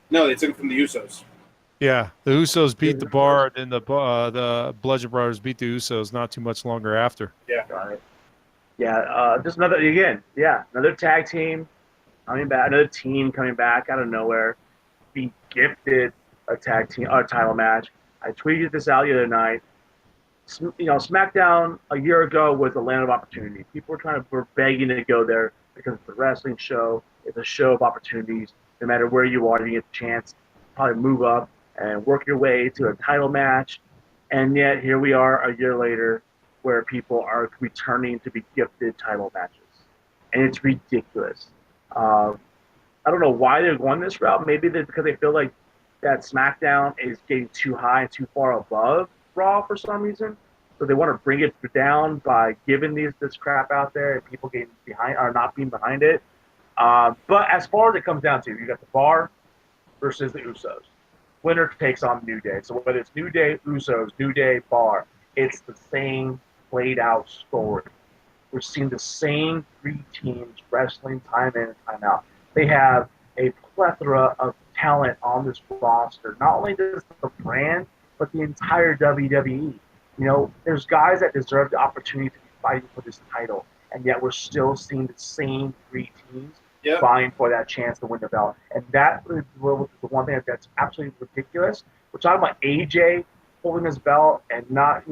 No, they took it from the Usos. Yeah, the Usos beat the Bar, and the Bludgeon Brothers beat the Usos not too much longer after. Yeah. Got it. Yeah, just another tag team coming back, another team coming back out of nowhere, being gifted a tag team or title match. I tweeted this out the other night. SmackDown a year ago was a land of opportunity. People were begging to go there because it's a wrestling show. It's a show of opportunities. No matter where you are, you get a chance to probably move up and work your way to a title match. And yet here we are a year later, where people are returning to be gifted title matches, and it's ridiculous. I don't know why they're going this route. Maybe because they feel like that SmackDown is getting too high and too far above Raw for some reason. So they want to bring it down by giving this crap out there and people getting behind or not being behind it. But as far as it comes down to, you got the Bar versus the Usos. Winner takes on New Day. So whether it's New Day, Usos, New Day, Bar, it's the same played out story. We're seeing the same three teams wrestling time in and time out. They have a plethora of talent on this roster. Not only does the brand, but the entire WWE. There's guys that deserve the opportunity to be fighting for this title, and yet we're still seeing the same three teams vying for that chance to win the belt. And that is the one thing that's absolutely ridiculous. We're talking about AJ holding his belt and not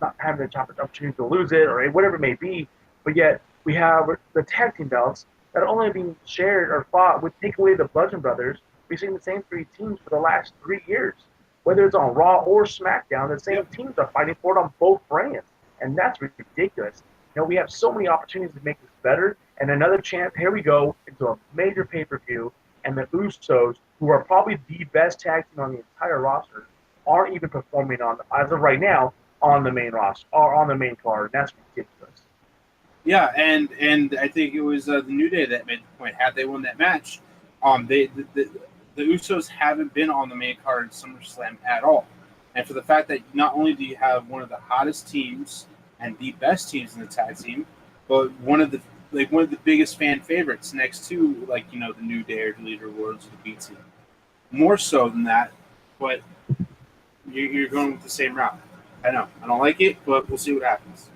not having the opportunity to lose it or whatever it may be. But yet we have the tag team belts that are only being shared or fought with take away the Bludgeon Brothers. We've seen the same 3 teams for the last 3 years. Whether it's on Raw or SmackDown, the same teams are fighting for it on both brands. And that's ridiculous. We have so many opportunities to make this better. And another chance, here we go, into a major pay-per-view, and the Usos, who are probably the best tag team on the entire roster, aren't even performing as of right now, on the main roster or on the main card. That's ridiculous. Yeah, and I think it was the New Day that made the point. Had they won that match, the Usos haven't been on the main card in SummerSlam at all. And for the fact that not only do you have one of the hottest teams and the best teams in the tag team, but one of the biggest fan favorites next to the New Day or the Leader Awards or the B team. More so than that, but you're going with the same route. I know. I don't like it, but we'll see what happens.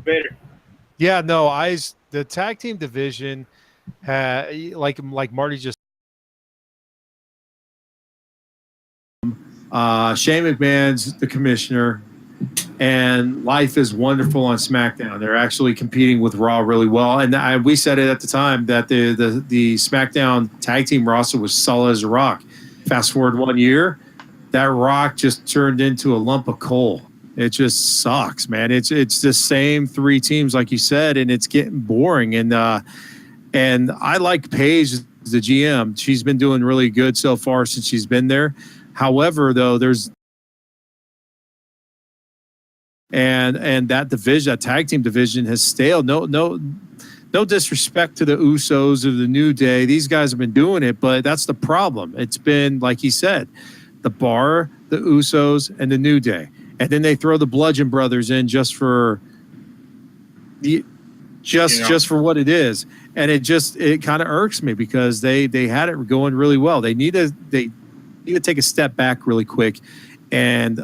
Vader. Yeah, no, the tag team division like Marty just Shane McMahon's the commissioner, and life is wonderful on SmackDown. They're actually competing with Raw really well, and we said it at the time that the SmackDown tag team roster was solid as a rock. Fast forward 1 year, that rock just turned into a lump of coal. It just sucks, man. It's the same 3 teams, like you said, and it's getting boring. And I like Paige, the GM. She's been doing really good so far since she's been there. However, though, there's and that division, that tag team division, has staled. No disrespect to the Usos or the New Day. These guys have been doing it, but that's the problem. It's been, like he said, the Bar, the Usos, and the New Day. And then they throw the Bludgeon Brothers in just for for what it is. And it kind of irks me because they had it going really well. They need to take a step back really quick and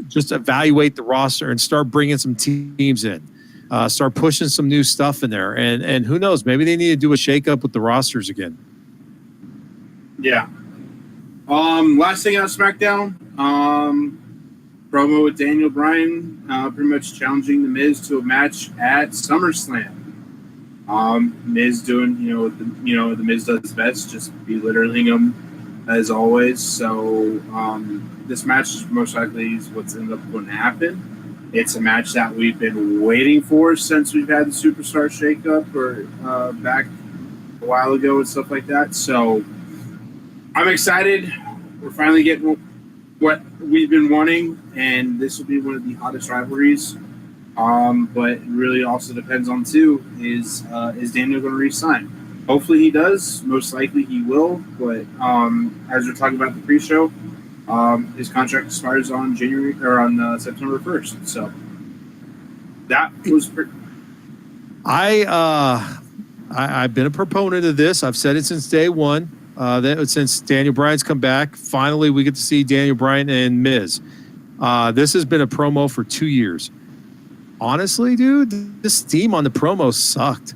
just evaluate the roster and start bringing some teams in. Start pushing some new stuff in there. And who knows, maybe they need to do a shakeup with the rosters again. Yeah. Last thing on SmackDown, promo with Daniel Bryan, pretty much challenging The Miz to a match at SummerSlam. Miz doing, the Miz does best, just belittling him as always. So this match is most likely is what's ended up going to happen. It's a match that we've been waiting for since we've had the Superstar shakeup or back a while ago and stuff like that. So I'm excited. We're finally getting what we've been wanting, and this will be one of the hottest rivalries. But it really also depends on too is Daniel going to re-sign? Hopefully he does. Most likely he will. But as we're talking about the pre-show, his contract expires on September 1st. So that was pretty. I've been a proponent of this. I've said it since day one. Since Daniel Bryan's come back, finally we get to see Daniel Bryan and Miz. This has been a promo for 2 years. Honestly, dude, this team on the promo sucked.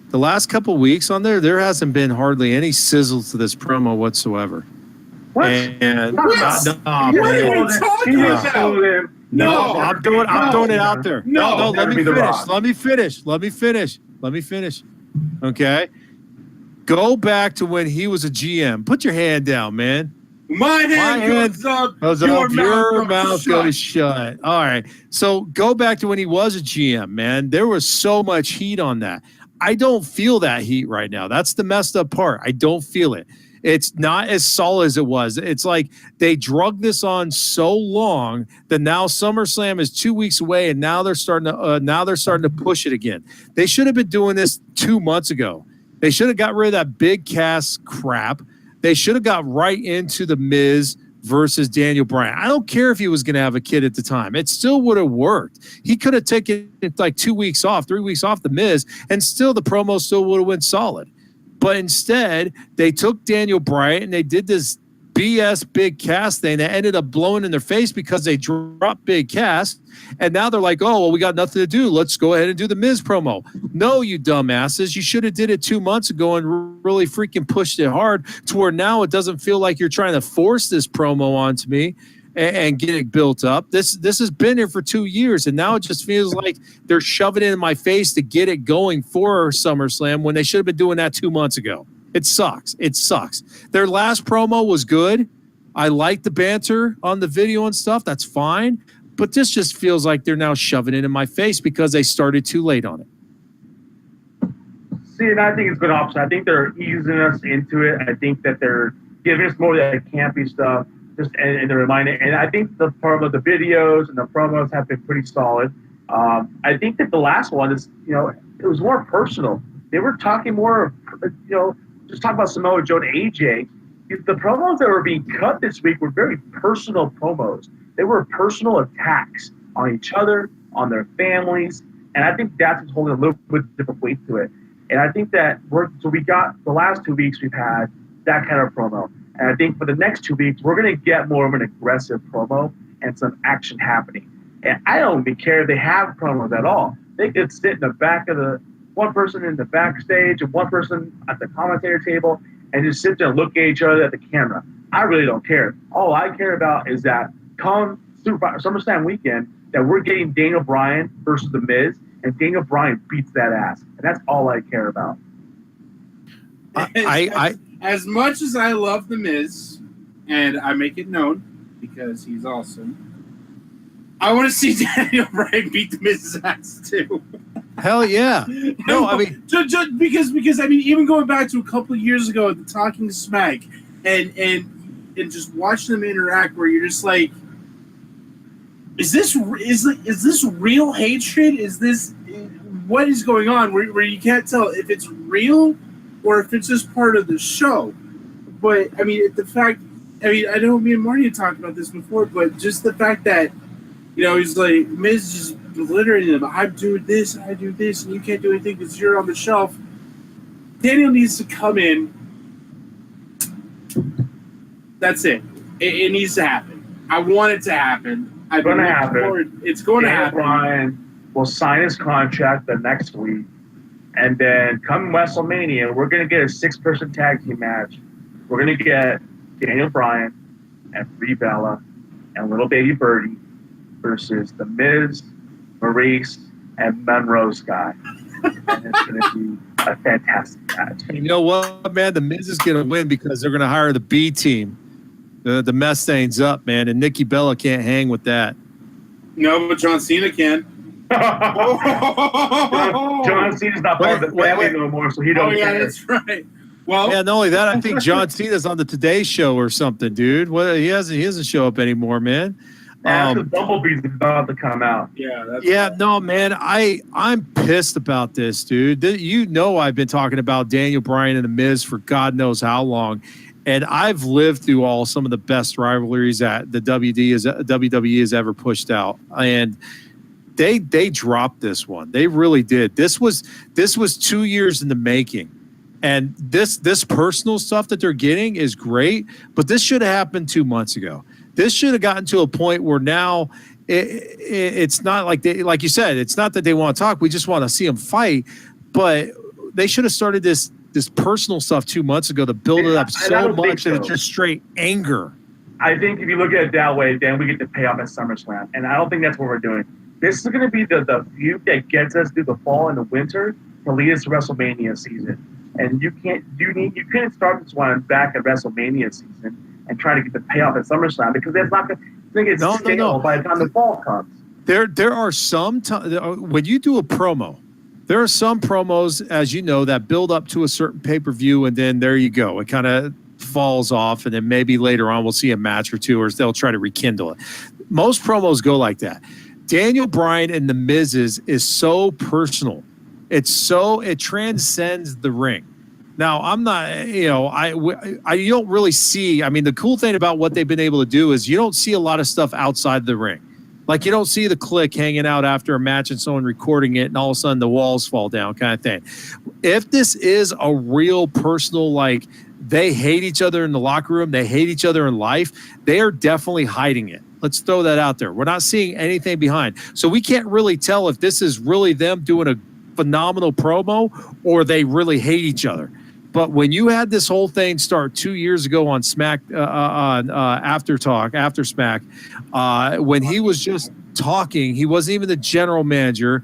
The last couple weeks on there hasn't been hardly any sizzle to this promo whatsoever. What? And I'm throwing it out there. No, let me finish. Okay. Go back to when he was a GM. Put your hand down, man. My hand goes up. Your mouth goes shut. All right. So go back to when he was a GM, man. There was so much heat on that. I don't feel that heat right now. That's the messed up part. I don't feel it. It's not as solid as it was. It's like they drug this on so long that now SummerSlam is 2 weeks away, and now they're starting to push it again. They should have been doing this 2 months ago. They should have got rid of that big cast crap. They should have got right into the Miz versus Daniel Bryan. I don't care if he was going to have a kid at the time. It still would have worked. He could have taken like 2 weeks off, 3 weeks off the Miz, and still the promo still would have went solid. But instead, they took Daniel Bryan and they did this BS big cast thing that ended up blowing in their face because they dropped big cast. And now they're like, oh, well, we got nothing to do. Let's go ahead and do the Miz promo. No, you dumbasses. You should have did it 2 months ago and really freaking pushed it hard to where now it doesn't feel like you're trying to force this promo onto me. and get it built up. This has been here for 2 years, and now it just feels like they're shoving it in my face to get it going for SummerSlam when they should have been doing that 2 months ago. It sucks. It sucks. Their last promo was good. I like the banter on the video and stuff. That's fine. But this just feels like they're now shoving it in my face because they started too late on it. See, and I think it's good option. I think they're easing us into it. I think that they're giving us more of that campy stuff, and they're reminding. And I think the part of the videos and the promos have been pretty solid. I think that the last one is, it was more personal. They were talking more, just talking about Samoa Joe and AJ. The promos that were being cut this week were very personal promos. They were personal attacks on each other, on their families, and I think that's what's holding a little bit different weight to it. And I think that we got the last 2 weeks we've had that kind of promo. And I think for the next 2 weeks, we're going to get more of an aggressive promo and some action happening. And I don't even care if they have promos at all. They could sit in the back of one person in the backstage and one person at the commentator table and just sit there and look at each other at the camera. I really don't care. All I care about is that come SummerSlam weekend that we're getting Daniel Bryan versus The Miz, and Daniel Bryan beats that ass. And that's all I care about. As much as I love The Miz, and I make it known because he's awesome, I want to see Daniel Bryan beat The Miz's ass too. Hell yeah! No, I mean, just because I mean, even going back to a couple of years ago at the Talking Smack, and just watching them interact, where you're just like, is this real hatred? Is this what is going on? Where you can't tell if it's real or if it's just part of the show. But I mean, I know me and Marty had talked about this before, but just the fact that he's like, Miz just belittling him. I do this, and you can't do anything because you're on the shelf. Daniel needs to come in. That's it. It needs to happen. I want it to happen. It's going to happen. It's going to happen. Bryan will sign his contract the next week, and then come WrestleMania, we're going to get a 6-person tag team match. We're going to get Daniel Bryan and Brie Bella and Little Baby Birdie versus The Miz, Maurice, and Monroe Sky. And it's going to be a fantastic match. You know what, man? The Miz is going to win because they're going to hire the B team. The mess stains up, man, and Nikki Bella can't hang with that. No, but John Cena can. John Cena's not part of the family no more, so he don't care. Yeah, that's right. Well, yeah, not only that, I think John Cena's on the Today Show or something, dude. Well, he doesn't show up anymore, man. Bumblebee's about to come out. No, man. I'm pissed about this, dude. I've been talking about Daniel Bryan and The Miz for God knows how long. And I've lived through some of the best rivalries that the WWE has ever pushed out. And they dropped this one. They really did. This was 2 years in the making. And this personal stuff that they're getting is great, but this should have happened 2 months ago. This should have gotten to a point where now it's not like like you said, it's not that they want to talk. We just want to see them fight. But they should have started this personal stuff 2 months ago to build it up so much that it's just straight anger. I think if you look at it that way, then we get to pay off at SummerSlam. And I don't think that's what we're doing. This is going to be the feud that gets us through the fall and the winter to lead us to WrestleMania season. And you can't start this one back at WrestleMania season and try to get the payoff at SummerSlam because that's not going to get stale by the time the fall comes. There are some when you do a promo, there are some promos, as you know, that build up to a certain pay-per-view, and then there you go. It kind of falls off, and then maybe later on we'll see a match or two, or they'll try to rekindle it. Most promos go like that. Daniel Bryan and The Miz's is so personal. It transcends the ring. Now, I'm not, I don't really see, I mean, the cool thing about what they've been able to do is you don't see a lot of stuff outside the ring. Like, you don't see the click hanging out after a match and someone recording it and all of a sudden the walls fall down kind of thing. If this is a real personal, like, they hate each other in the locker room, they hate each other in life, they are definitely hiding it. Let's throw that out there. We're not seeing anything behind. So we can't really tell if this is really them doing a phenomenal promo or they really hate each other. But when you had this whole thing start 2 years ago on Smack, on After Smack, when he was just talking, he wasn't even the general manager.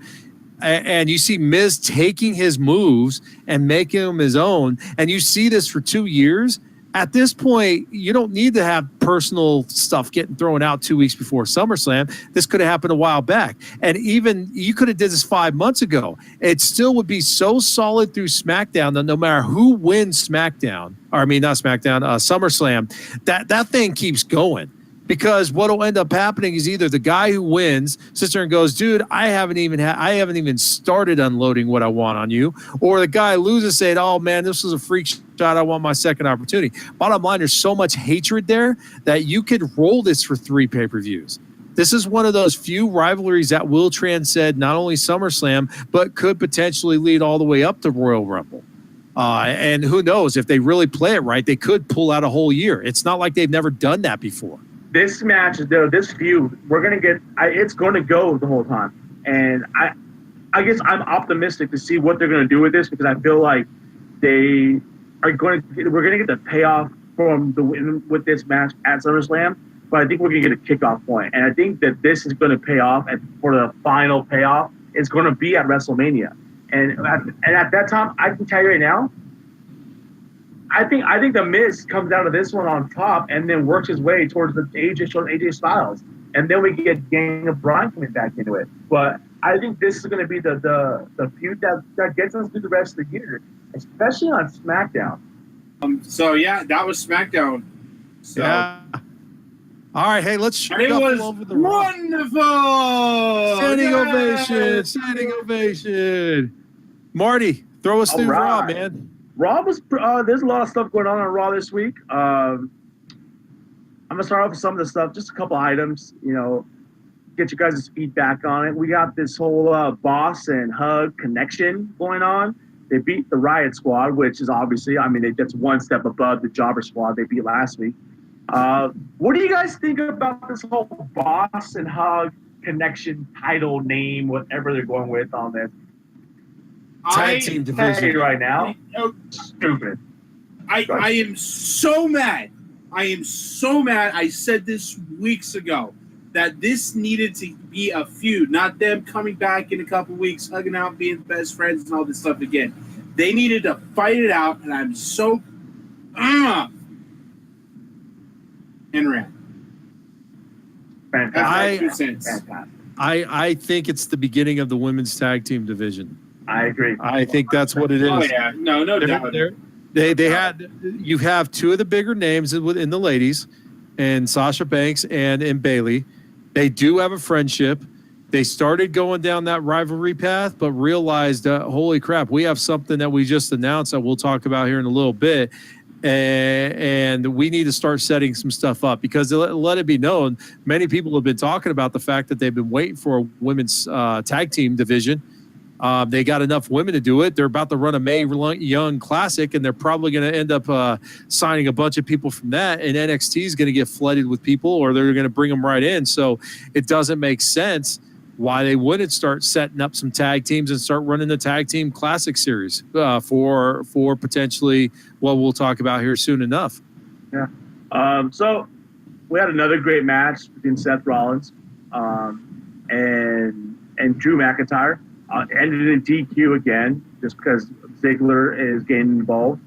And you see Miz taking his moves and making them his own. And you see this for 2 years. At this point, you don't need to have personal stuff getting thrown out 2 weeks before SummerSlam. This could have happened a while back. And even you could have did this 5 months ago. It still would be so solid through SmackDown that no matter who wins SmackDown, or I mean, not SmackDown, SummerSlam, that thing keeps going. Because what will end up happening is either the guy who wins sits there and goes, dude, I haven't even started unloading what I want on you. Or the guy loses saying, oh, man, this was a freak shot. I want my second opportunity. Bottom line, there's so much hatred there that you could roll this for 3 pay-per-views. This is one of those few rivalries that will transcend not only SummerSlam, but could potentially lead all the way up to Royal Rumble. And who knows, if they really play it right, they could pull out a whole year. It's not like they've never done that before. This match, though, this feud, we're going to get it's going to go the whole time. And I guess I'm optimistic to see what they're going to do with this, because I feel like we're going to get the payoff from the win with this match at SummerSlam, but I think we're going to get a kickoff point. And I think that this is going to pay off, and for the final payoff, it's going to be at WrestleMania. And at that time, I can tell you right now, I think the Miz comes out of this one on top and then works his way towards the AJ Styles. And then we get Gang of Bryan coming back into it. But I think this is going to be the feud that gets us through the rest of the year, especially on SmackDown. So, yeah, that was SmackDown. So, yeah. All right, hey, let's it was over the wonderful. Standing ovation. Marty, throw us through Raw, man. Raw was there's a lot of stuff going on Raw this week. I'm gonna start off with some of the stuff, just a couple items, get you guys' feedback on it. We got this whole Boss and Hug connection going on. They beat the Riot Squad, which is obviously, that's one step above the Jobber Squad they beat last week. What do you guys think about this whole Boss and Hug connection title name, whatever they're going with on this? Tag team division right now. Stupid. I am so mad. I said this weeks ago that this needed to be a feud, not them coming back in a couple weeks, hugging out, being best friends, and all this stuff again. They needed to fight it out, and I'm so and ran. Fantastic. I think it's the beginning of the women's tag team division. I agree. I think that's what it is. Oh yeah, no doubt. You have 2 of the bigger names in the ladies, and Sasha Banks and Bayley. They do have a friendship. They started going down that rivalry path, but realized, holy crap, we have something that we just announced that we'll talk about here in a little bit. And we need to start setting some stuff up, because let it be known, many people have been talking about the fact that they've been waiting for a women's tag team division. They got enough women to do it. They're about to run a Mae Young Classic, and they're probably going to end up signing a bunch of people from that. And NXT is going to get flooded with people, or they're going to bring them right in. So it doesn't make sense why they wouldn't start setting up some tag teams and start running the Tag Team Classic Series for potentially what we'll talk about here soon enough. Yeah. So we had another great match between Seth Rollins and Drew McIntyre. Ended in DQ again, just because Ziggler is getting involved.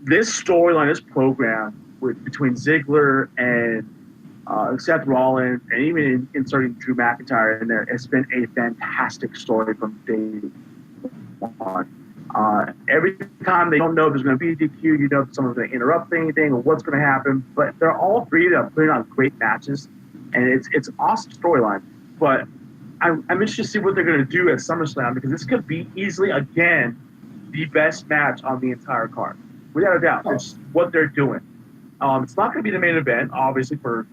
This storyline, this program between Ziggler and Seth Rollins, and even inserting Drew McIntyre in there, has been a fantastic story from day one. Every time they don't know if there's going to be DQ, someone's going to interrupt anything or what's going to happen. But they're all three that are putting on great matches, and it's an awesome storyline. But I'm interested to see what they're going to do at SummerSlam, because this could be easily, again, the best match on the entire card. Without a doubt. It's what they're doing. It's not going to be the main event, obviously, for,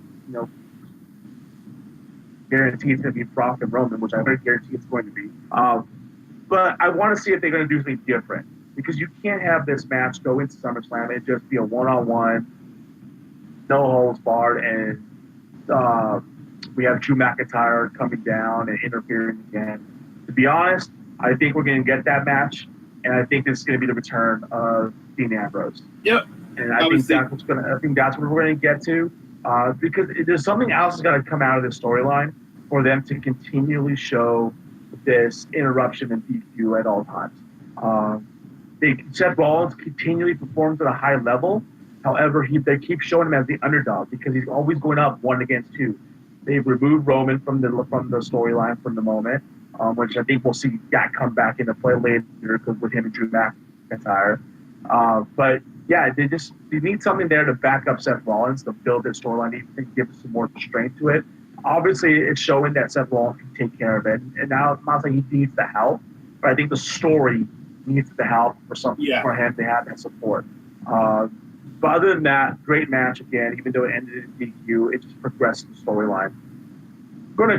guaranteed it's going to be Brock and Roman, which I very guarantee it's going to be. But I want to see if they're going to do something different, because you can't have this match go into SummerSlam and just be a one-on-one, no holds barred, and we have Drew McIntyre coming down and interfering again. To be honest, I think we're going to get that match. and I think this is going to be the return of Dean Ambrose. Yep. And I think that's what we're going to get to, because there's something else that's got to come out of this storyline for them to continually show this interruption and DQ at all times. Seth Rollins continually performs at a high level. However, they keep showing him as the underdog because he's always going up 1 against 2. They've removed Roman from the storyline from the moment, which I think we'll see that come back into play later because with him and Drew McIntyre. But yeah, they need something there to back up Seth Rollins to build their storyline and give some more strength to it. Obviously, it's showing that Seth Rollins can take care of it, and now I'm not saying he needs the help, but I think the story needs the help for him to have that support. But other than that, great match again. Even though it ended in DQ, it just progressed the storyline.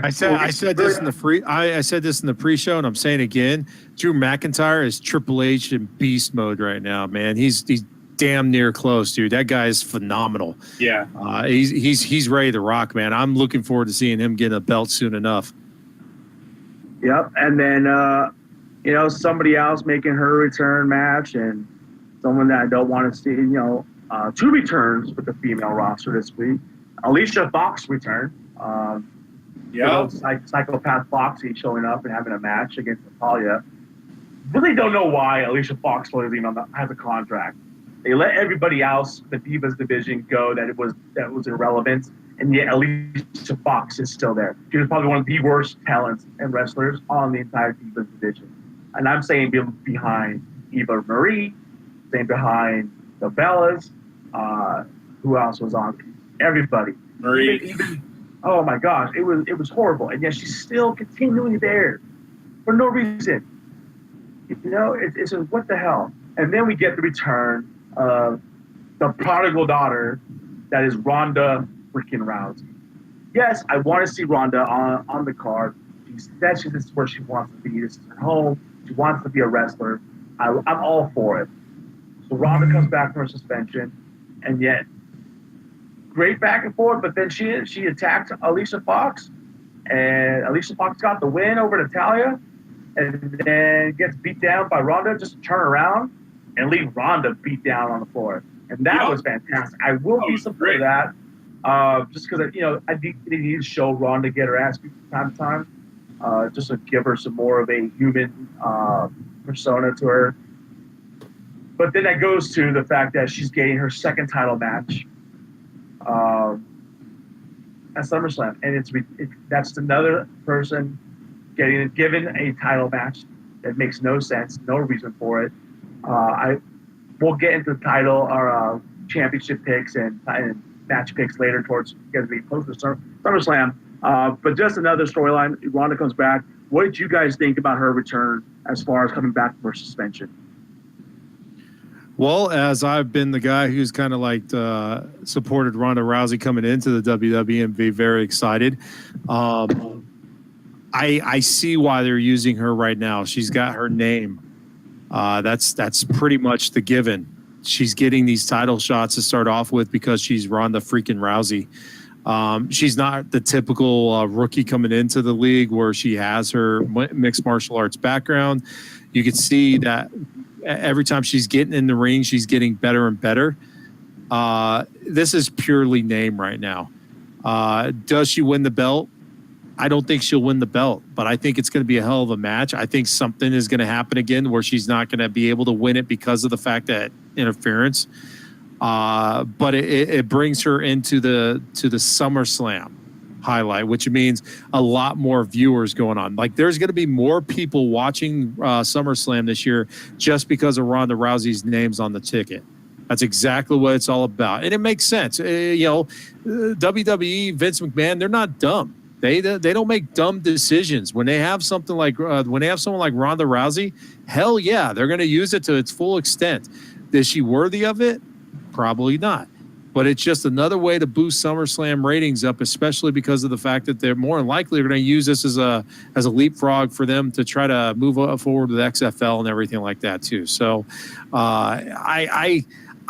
I said this in the pre-show, and I'm saying again. Drew McIntyre is Triple H in beast mode right now, man. He's damn near close, dude. That guy is phenomenal. Yeah. He's ready to rock, man. I'm looking forward to seeing him get a belt soon enough. Yep, and then somebody else making her return match, and someone that I don't want to see, 2 returns with the female roster this week. Alicia Fox returned. Psychopath Foxy showing up and having a match against Natalia. Really don't know why Alicia Fox was even has a contract. They let everybody else, the Divas division, go that was irrelevant, and yet Alicia Fox is still there. She was probably one of the worst talents and wrestlers on the entire Divas division. And I'm saying behind Eva Marie, saying behind the Bellas, who else was on? Everybody. Marie. Oh my gosh, it was horrible, and yet she's still continually there for no reason. It's what the hell? And then we get the return of the prodigal daughter, that is Ronda freaking Rousey. Yes, I want to see Ronda on the card. She said this is where she wants to be. This is her home. She wants to be a wrestler. I'm all for it. So Ronda comes back from her suspension, and yet great back and forth, but then she attacked Alicia Fox, and Alicia Fox got the win over Natalia, and then gets beat down by Ronda, just turn around and leave Ronda beat down on the floor. And that was fantastic. I will be supporting that, just because I think they need to show Ronda get her ass beat from time to time, just to give her some more of a human persona to her. But then that goes to the fact that she's getting her second title match at SummerSlam, and that's another person given a title match that makes no sense, no reason for it. We'll get into the title or championship picks and match picks later towards going to be close to SummerSlam. But just another storyline. Ronda comes back. What did you guys think about her return as far as coming back from her suspension? Well, as I've been the guy who's kind of supported Ronda Rousey coming into the WWE and be very excited. I see why they're using her right now. She's got her name. That's pretty much the given. She's getting these title shots to start off with because she's Ronda freaking Rousey. She's not the typical rookie coming into the league where she has her mixed martial arts background. You can see that every time she's getting in the ring, she's getting better and better. This is purely name right now. Does she win the belt? I don't think she'll win the belt, but I think it's going to be a hell of a match. I think something is going to happen again where she's not going to be able to win it because of the fact that interference. But it brings her into the SummerSlam highlight, which means a lot more viewers going on. Like there's going to be more people watching SummerSlam this year just because of Ronda Rousey's name's on the ticket. That's exactly what it's all about, and it makes sense. WWE, Vince McMahon, they're not dumb. They don't make dumb decisions. When they have something like when they have someone like Ronda Rousey, hell yeah, they're going to use it to its full extent. Is she worthy of it? Probably not. But it's just another way to boost SummerSlam ratings up, especially because of the fact that they're more than likely going to use this as a leapfrog for them to try to move forward with XFL and everything like that too. So I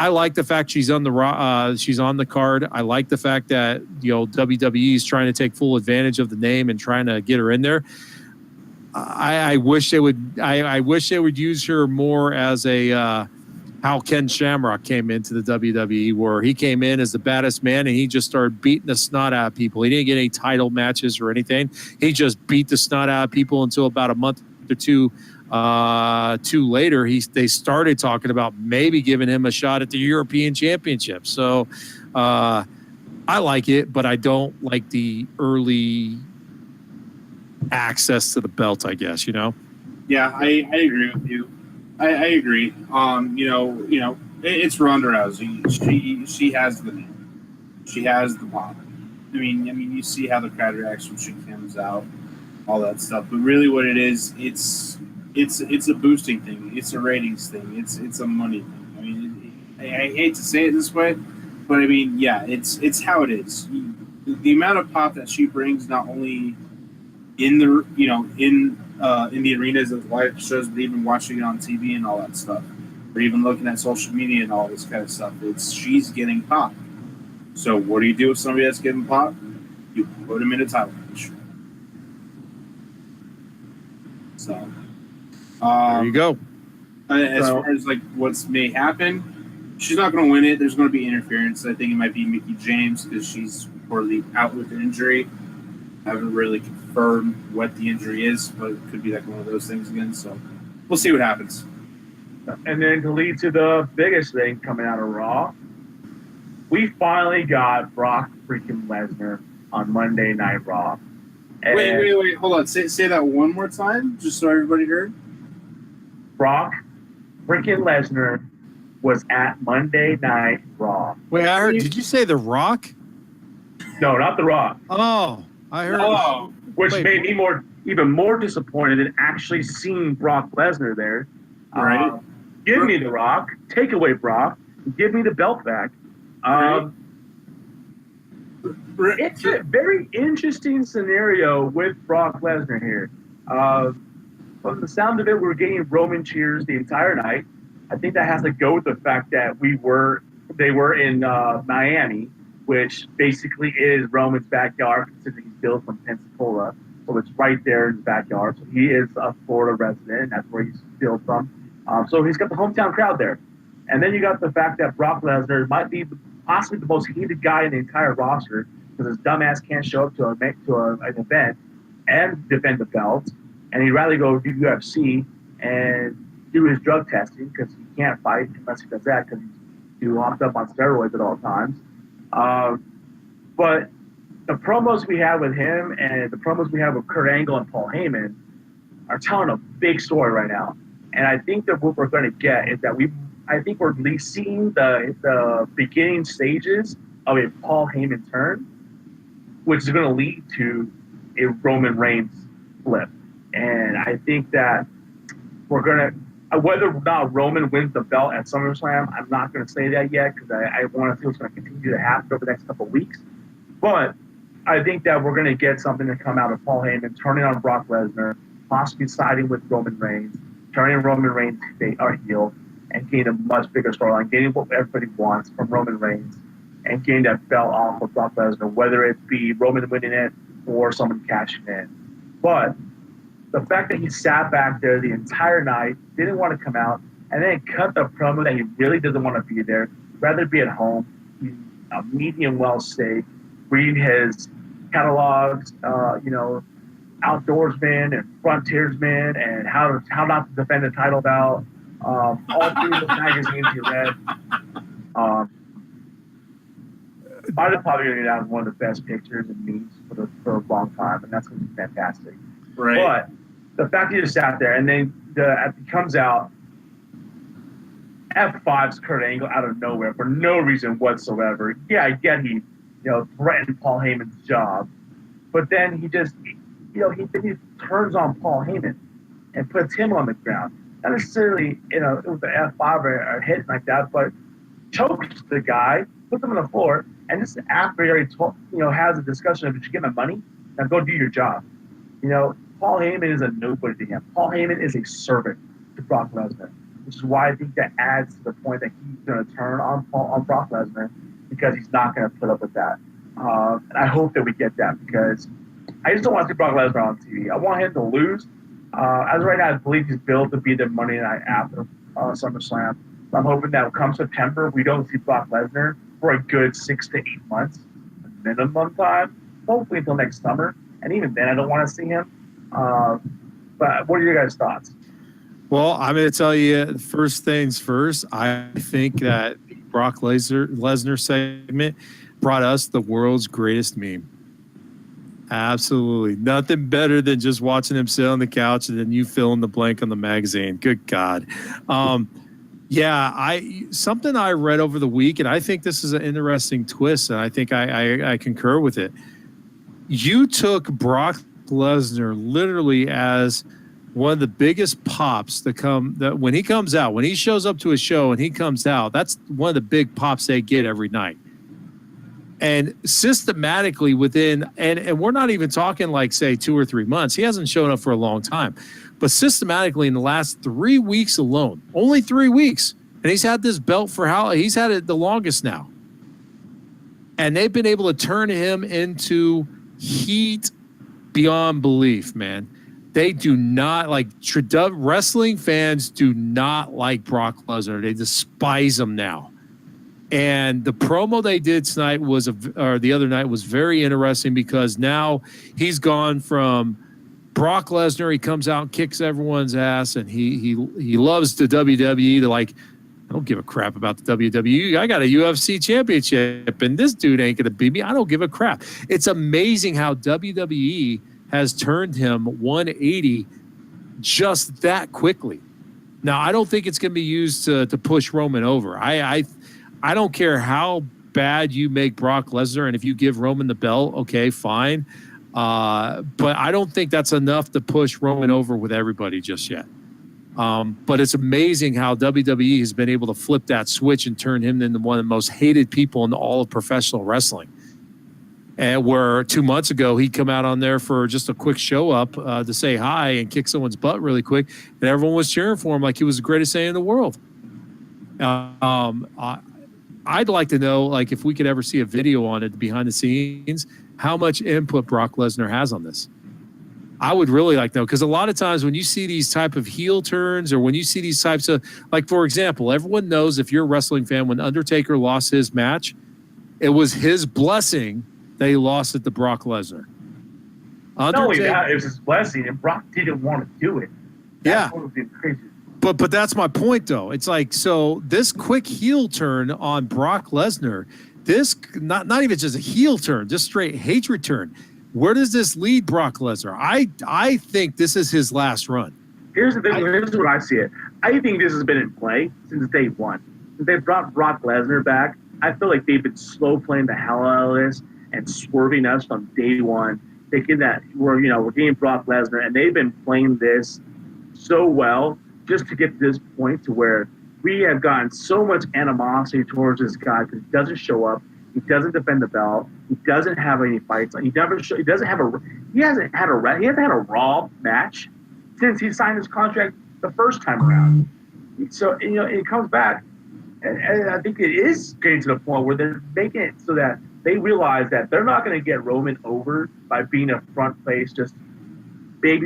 like the fact she's on the card. I like the fact that WWE is trying to take full advantage of the name and trying to get her in there. I wish they would. I wish they would use her more as a how Ken Shamrock came into the WWE, where he came in as the baddest man and he just started beating the snot out of people. He didn't get any title matches or anything. He just beat the snot out of people until about a month or two later, they started talking about maybe giving him a shot at the European Championship. So I like it, but I don't like the early access to the belt, I guess, Yeah, I agree with you. I agree. It's Ronda Rousey. She has the name. She has the pop. I mean, you see how the crowd reacts when she comes out, all that stuff. But really, what it is, it's a boosting thing. It's a ratings thing. It's a money thing. I mean, I hate to say it this way, but I mean, yeah, it's how it is. The amount of pop that she brings, not only in the in the arenas of live shows, but even watching it on TV and all that stuff, or even looking at social media and all this kind of stuff, she's getting pop. So what do you do with somebody that's getting pop? You put them in a title match. So there you go. As far as like what's may happen, she's not going to win it. There's going to be interference. I think it might be Mickie James because she's reportedly out with an injury. I haven't really confirmed what the injury is, but it could be like one of those things again. So we'll see what happens. And then to lead to the biggest thing coming out of Raw, we finally got Brock freaking Lesnar on Monday Night Raw. And Wait, hold on. Say that one more time, just so everybody heard. Brock freaking Lesnar was at Monday Night Raw. Wait, I heard. Did you say The Rock? No, not The Rock. Oh, I heard. Oh, Which made me even more disappointed than actually seeing Brock Lesnar there. Right. Give me The Rock. Take away Brock. Give me the belt back. It's a very interesting scenario with Brock Lesnar here. From the sound of it, we're getting Roman cheers the entire night. I think that has to go with the fact that they were in Miami, which basically is Roman's backyard, considering he's built from Pensacola. So it's right there in his backyard. So he is a Florida resident, and that's where he's built from. So he's got the hometown crowd there. And then you got the fact that Brock Lesnar might be possibly the most heated guy in the entire roster because his dumbass can't show up to an event and defend the belt. And he'd rather go do UFC and do his drug testing because he can't fight unless he does that because he's locked up on steroids at all times. But the promos we have with him and the promos we have with Kurt Angle and Paul Heyman are telling a big story right now. And I think that what we're going to get is that I think we're at least seeing the beginning stages of a Paul Heyman turn, which is going to lead to a Roman Reigns flip. And I think that we're going to, whether or not Roman wins the belt at SummerSlam, I'm not going to say that yet because I want to see what's going to continue to happen over the next couple of weeks. But I think that we're going to get something to come out of Paul Heyman turning on Brock Lesnar, possibly siding with Roman Reigns, turning Roman Reigns heel, and getting a much bigger storyline, getting what everybody wants from Roman Reigns, and getting that belt off of Brock Lesnar, whether it be Roman winning it or someone cashing in. But the fact that he sat back there the entire night, didn't want to come out, and then cut the promo that he really doesn't want to be there, rather be at home, he's a medium well steak, read his catalogs, outdoorsman and frontiersman and how not to defend a title bout. All three of the magazines he read. I'd probably going to get out one of the best pictures and memes for a long time, and that's going to be fantastic. right. But the fact that he just sat there and then he comes out, F5's Kurt Angle out of nowhere for no reason whatsoever. Yeah, I get he threatened Paul Heyman's job, but then he just he turns on Paul Heyman and puts him on the ground. Not necessarily it was an F5 or a hit like that, but chokes the guy, puts him on the floor, and this is after he already has a discussion of, did you get my money? Now go do your job. Paul Heyman is a nobody to him. Paul Heyman is a servant to Brock Lesnar, which is why I think that adds to the point that he's going to turn on Brock Lesnar because he's not going to put up with that. And I hope that we get that because I just don't want to see Brock Lesnar on TV. I want him to lose. As of right now, I believe he's billed to be the Monday night after SummerSlam. I'm hoping that come September, we don't see Brock Lesnar for a good 6 to 8 months minimum time, hopefully until next summer. And even then, I don't want to see him. But what are your guys' thoughts? Well, I'm going to tell you, first things first, I think that Brock Lesnar segment brought us the world's greatest meme. Absolutely. Nothing better than just watching him sit on the couch and then you fill in the blank on the magazine. Good God. Something I read over the week, and I think this is an interesting twist, and I think I concur with it. You took Brock Lesnar literally as one of the biggest pops that when he comes out, when he shows up to a show and he comes out, that's one of the big pops they get every night. And systematically and we're not even talking like, say, 2 or 3 months. He hasn't shown up for a long time. But systematically in the last 3 weeks alone, only 3 weeks, and he's had this belt he's had it the longest now. And they've been able to turn him into heat beyond belief, man. They do not wrestling fans do not like Brock Lesnar. They despise him now. And the promo they did tonight the other night was very interesting because now he's gone from Brock Lesnar. He comes out and kicks everyone's ass, and he loves the WWE. To I don't give a crap about the WWE. I got a UFC championship, and this dude ain't gonna beat me. I don't give a crap. It's amazing how WWE has turned him 180 just that quickly. Now, I don't think it's going to be used to push Roman over. I don't care how bad you make Brock Lesnar, and if you give Roman the belt, okay, fine. But I don't think that's enough to push Roman over with everybody just yet. But it's amazing how WWE has been able to flip that switch and turn him into one of the most hated people in all of professional wrestling. And where 2 months ago, he'd come out on there for just a quick show up to say hi and kick someone's butt really quick. And everyone was cheering for him like he was the greatest thing in the world. I'd like to know, if we could ever see a video on it behind the scenes, how much input Brock Lesnar has on this. I would really like to know, because a lot of times when you see these type of heel turns or when you see these types of, for example, everyone knows if you're a wrestling fan, when Undertaker lost his match, it was his blessing that he lost it to Brock Lesnar. Not only that, it was his blessing, and Brock didn't want to do it. That's what would be crazy. But that's my point, though. It's so this quick heel turn on Brock Lesnar, this not even just a heel turn, just straight hatred turn. Where does this lead Brock Lesnar? I think this is his last run. Here's the thing. Here's what I see it. I think this has been in play since day one. Since they brought Brock Lesnar back, I feel like they've been slow playing the hell out of this and swerving us from day one, thinking that we're getting Brock Lesnar, and they've been playing this so well just to get to this point to where we have gotten so much animosity towards this guy because he doesn't show up, he doesn't defend the belt, he doesn't have any fights, he hasn't had a Raw match since he signed his contract the first time around. So it comes back, and I think it is getting to the point where they're making it so that they realize that they're not going to get Roman over by being a front face, just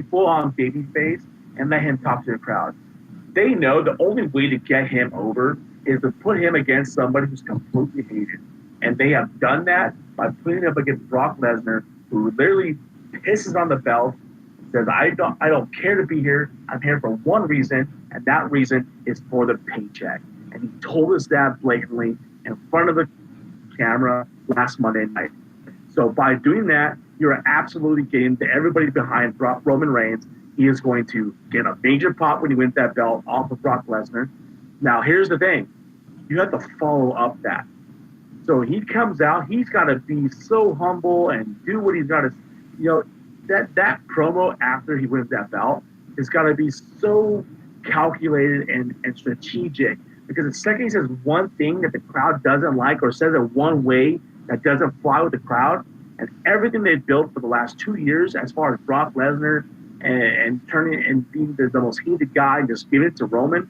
full-on baby face, and let him talk to the crowd. They know the only way to get him over is to put him against somebody who's completely hated. And they have done that by putting him up against Brock Lesnar, who literally pisses on the belt, says, I don't care to be here. I'm here for one reason, and that reason is for the paycheck. And he told us that blatantly in front of the camera last Monday night. So by doing that, you're absolutely getting everybody behind Roman Reigns. He is going to get a major pop when he wins that belt off of Brock Lesnar. Now, here's the thing. You have to follow up that. So he comes out. He's got to be so humble and do what he's got to, that promo after he wins that belt has got to be so calculated and strategic. Because the second he says one thing that the crowd doesn't like or says it one way that doesn't fly with the crowd, and everything they've built for the last 2 years as far as Brock Lesnar and turning and being the most hated guy and just giving it to Roman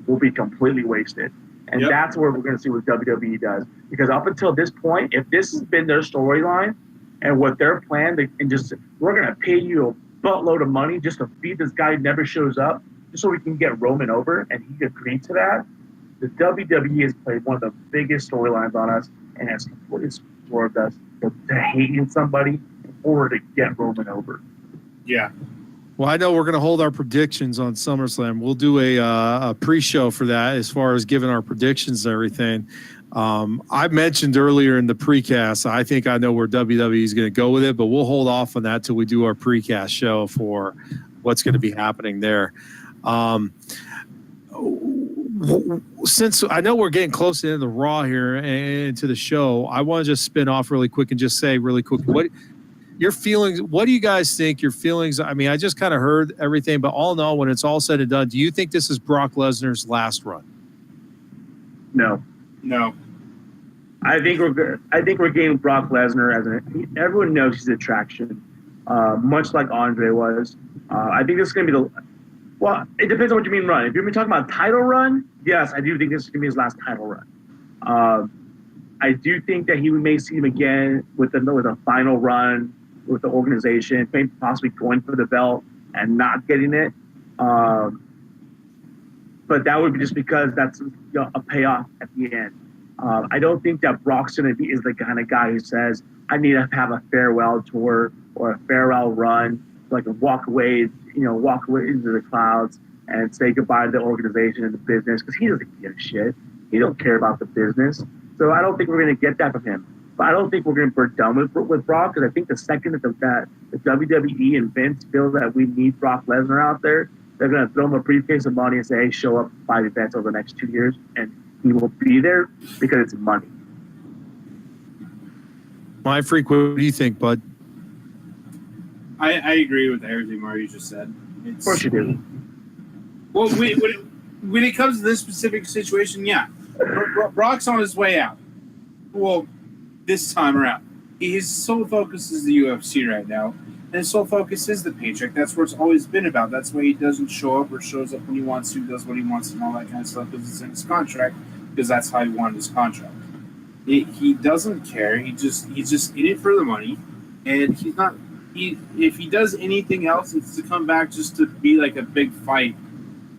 will be completely wasted. And that's where we're going to see what WWE does. Because up until this point, if this has been their storyline and what their plan, and just we're going to pay you buttload of money just to feed this guy who never shows up, just so we can get Roman over, and he agreed to that. The WWE has played one of the biggest storylines on us and has completely absorbed us to hating somebody in order to get Roman over. Yeah. Well, I know we're going to hold our predictions on SummerSlam. We'll do a pre-show for that as far as giving our predictions and everything. I mentioned earlier in the precast, I think I know where WWE is going to go with it, but we'll hold off on that till we do our precast show for what's going to be happening there. Since I know we're getting close to the end of the Raw here and to the show, I want to just spin off really quick and just say really quick, what your feelings, what do you guys think your feelings? I mean, I just kind of heard everything, but all in all, when it's all said and done, do you think this is Brock Lesnar's last run? No. I think we're getting Brock Lesnar everyone knows he's an attraction, much like Andre was. I think this is going to be well, it depends on what you mean run. If you're talking about title run, yes, I do think this is going to be his last title run. I do think that we may see him again with a final run with the organization, maybe possibly going for the belt and not getting it. But that would be just because that's a payoff at the end. I don't think that Brock's going to be is the kind of guy who says, I need to have a farewell tour or a farewell run, like a walk away into the clouds and say goodbye to the organization and the business, because he doesn't give a shit. He don't care about the business. So I don't think we're going to get that from him. But I don't think we're done with Brock, because I think the second that the WWE and Vince feel that we need Brock Lesnar out there, they're going to throw him a briefcase of money and say, hey, show up 5 events over the next 2 years, and he will be there because it's money. My freak, what do you think, bud? I agree with everything Mario just said. Of course you do. Well, when it comes to this specific situation, yeah, Brock's on his way out. Well, this time around, his sole focus is the UFC right now, and his sole focus is the paycheck. That's where it's always been about. That's why he doesn't show up or shows up when he wants to, does what he wants, and all that kind of stuff, because it's in his contract, because that's how he wanted his contract. He doesn't care. He's just in it for the money, and he's not. If he does anything else, it's to come back just to be like a big fight,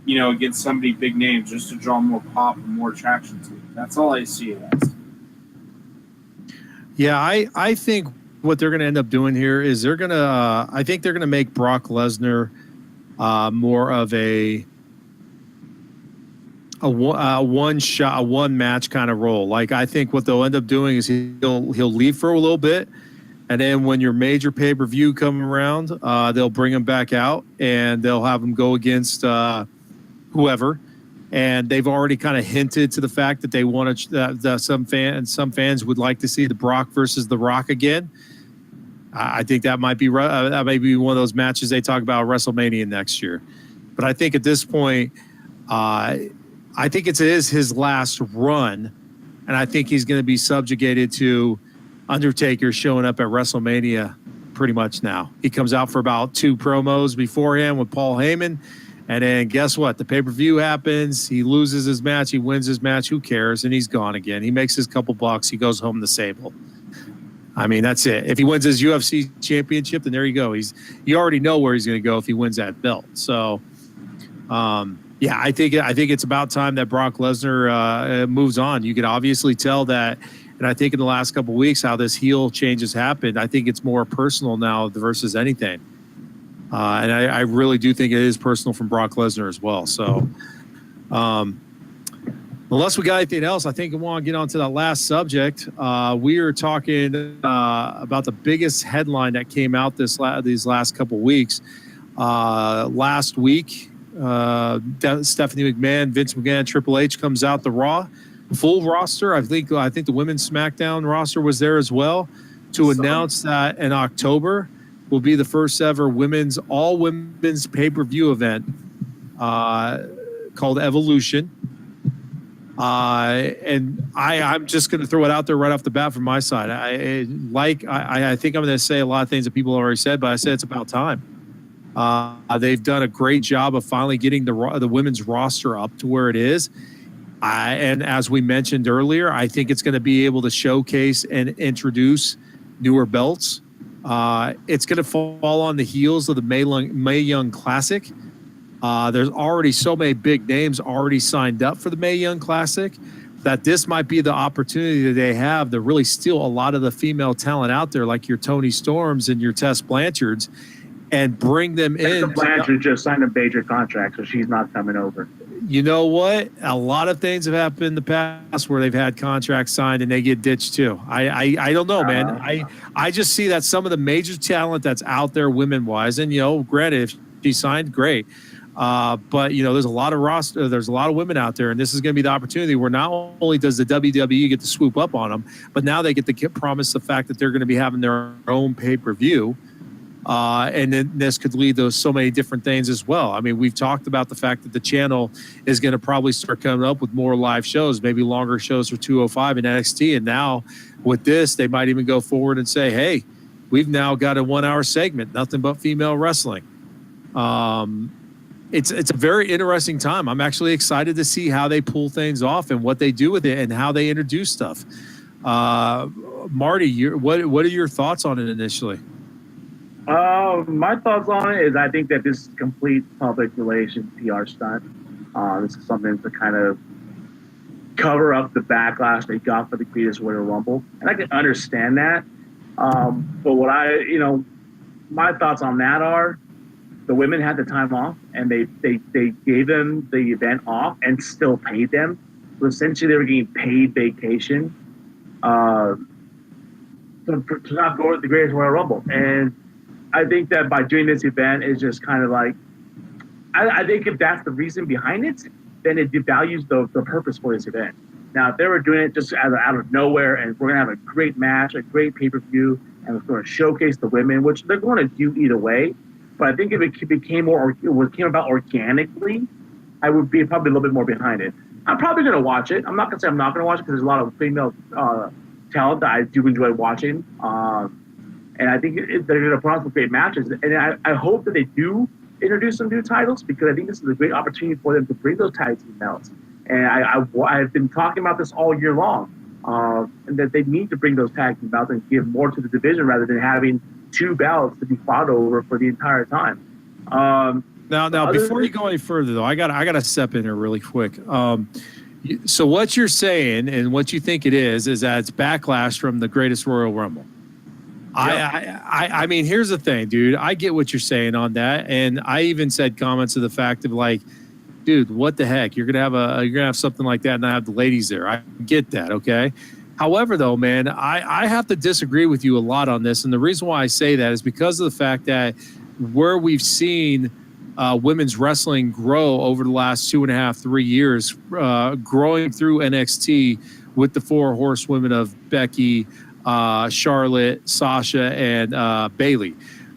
against somebody big name, just to draw more pop and more attraction to it. That's all I see it as. Yeah, I think what they're going to end up doing here is they're going to I think they're going to make Brock Lesnar more of a one match kind of role. Like, I think what they'll end up doing is he'll leave for a little bit, and then when your major pay-per-view come around, they'll bring him back out and they'll have him go against whoever. And they've already kind of hinted to the fact that they want to. Some fans would like to see the Brock versus the Rock again. I think that might be one of those matches they talk about at WrestleMania next year. But I think at this point, I think it is his last run, and I think he's going to be subjugated to Undertaker showing up at WrestleMania pretty much now. He comes out for about 2 promos beforehand with Paul Heyman. And then guess what? The pay-per-view happens. He loses his match. He wins his match. Who cares? And he's gone again. He makes his couple bucks. He goes home to Sable. I mean, that's it. If he wins his UFC championship, then there you go. You already know where he's going to go if he wins that belt. So, yeah, I think it's about time that Brock Lesnar moves on. You could obviously tell that, and I think in the last couple of weeks how this heel change has happened. I think it's more personal now versus anything. And I really do think it is personal from Brock Lesnar as well. So, unless we got anything else, I think I want to get on to that last subject. We are talking about the biggest headline that came out these last couple of weeks. Last week, Stephanie McMahon, Vince McMahon, Triple H comes out the Raw full roster. I think the women's SmackDown roster was there as well to announce that in October will be the first ever all women's pay-per-view event called Evolution. And I'm just going to throw it out there right off the bat from my side. I think I'm going to say a lot of things that people already said, but I said it's about time. They've done a great job of finally getting the women's roster up to where it is. And as we mentioned earlier, I think it's going to be able to showcase and introduce newer belts. It's going to fall on the heels of the Mae Young Classic. There's already so many big names already signed up for the Mae Young Classic that this might be the opportunity that they have to really steal a lot of the female talent out there, like your Tony Storms and your Tess Blanchards, and bring them in. Tessa Blanchard just signed a major contract, so she's not coming over. You know what? A lot of things have happened in the past where they've had contracts signed and they get ditched too. I don't know, man. I just see that some of the major talent that's out there women wise, and granted, if she signed, great. But there's a lot of there's a lot of women out there, and this is going to be the opportunity where not only does the WWE get to swoop up on them, but now they get to promise the fact that they're going to be having their own pay-per-view. And then this could lead to so many different things as well. I mean, we've talked about the fact that the channel is going to probably start coming up with more live shows, maybe longer shows for 205 and NXT. And now with this, they might even go forward and say, hey, we've now got a 1 hour segment, nothing but female wrestling. It's a very interesting time. I'm actually excited to see how they pull things off and what they do with it and how they introduce stuff. Marty, what are your thoughts on it initially? My thoughts on it is I think that this is complete public relations PR stunt. This is something to kind of cover up the backlash they got for the Greatest Royal Rumble. And I can understand that. But my thoughts on that are the women had the time off and they gave them the event off and still paid them. So essentially they were getting paid vacation to not go to the Greatest Royal Rumble. And I think that by doing this event is just kind of like, I think if that's the reason behind it, then it devalues the purpose for this event. Now, if they were doing it just out of nowhere and we're going to have a great match, a great pay-per-view, and we're going to showcase the women, which they're going to do either way, but I think if it came about organically, I would be probably a little bit more behind it. I'm probably going to watch it. I'm not going to say I'm not going to watch it because there's a lot of female talent that I do enjoy watching. And I think they're going to put on some great matches. And I hope that they do introduce some new titles because I think this is a great opportunity for them to bring those tag team belts. And I've been talking about this all year long, and that they need to bring those tag team belts and give more to the division rather than having 2 belts to be fought over for the entire time. Now, before you go any further, though, I got to step in here really quick. So what you're saying and what you think it is that it's backlash from the Greatest Royal Rumble. Yep. I mean, here's the thing, dude. I get what you're saying on that, and I even said comments to the fact of like, dude, what the heck? You're gonna have something like that, and not have the ladies there. I get that, okay. However, though, man, I have to disagree with you a lot on this, and the reason why I say that is because of the fact that where we've seen women's wrestling grow over the last 2.5, 3 years, growing through NXT with the 4 horsewomen of Becky, Charlotte, Sasha, and Bayley.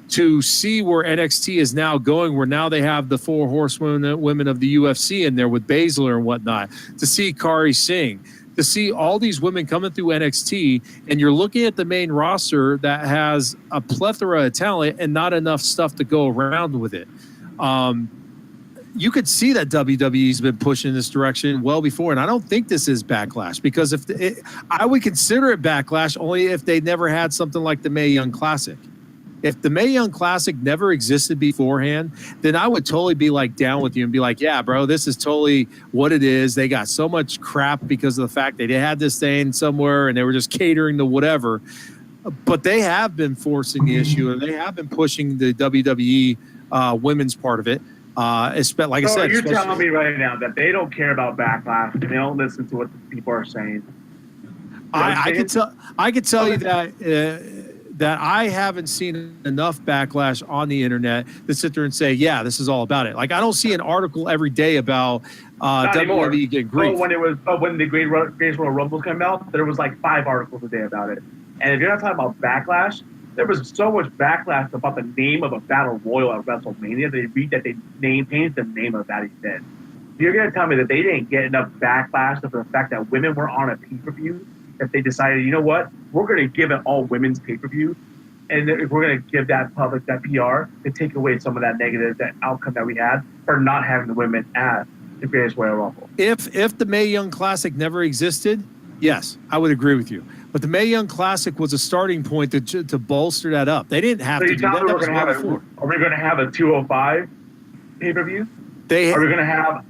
To see where NXT is now going, where now they have the 4 horsewomen of the UFC in there with Baszler and whatnot. To see Kari Singh, to see all these women coming through NXT, and you're looking at the main roster that has a plethora of talent and not enough stuff to go around with it. You could see that WWE's been pushing in this direction well before, and I don't think this is backlash because I would consider it backlash only if they never had something like the Mae Young Classic. If the Mae Young Classic never existed beforehand, then I would totally be like down with you and be like, yeah, bro, this is totally what it is. They got so much crap because of the fact that they had this thing somewhere and they were just catering to whatever. But they have been forcing the issue and they have been pushing the WWE women's part of it. Like I said, you're telling me right now that they don't care about backlash and they don't listen to what the people are saying. I could tell you that I haven't seen enough backlash on the internet to sit there and say, yeah, this is all about it. Like I don't see an article every day about WWE getting grief. When the Greatest Royal Rumble came out, there was like 5 articles a day about it. And if you're not talking about backlash, there was so much backlash about the name of a battle royal at WrestleMania that they changed the name of that event. You're going to tell me that they didn't get enough backlash for the fact that women were on a pay-per-view, that they decided, you know what, we're going to give it all women's pay-per-view, and we're going to give that public, that PR, to take away some of that negative, that outcome that we had for not having the women at the Greatest Royal Rumble. If the Mae Young Classic never existed, Yes, I would agree with you. But the Mae Young Classic was a starting point to bolster that up. They didn't have So to you do tell that. me That we're was going to well have before. Are we going to have a 205 pay-per-view? Are we going to have?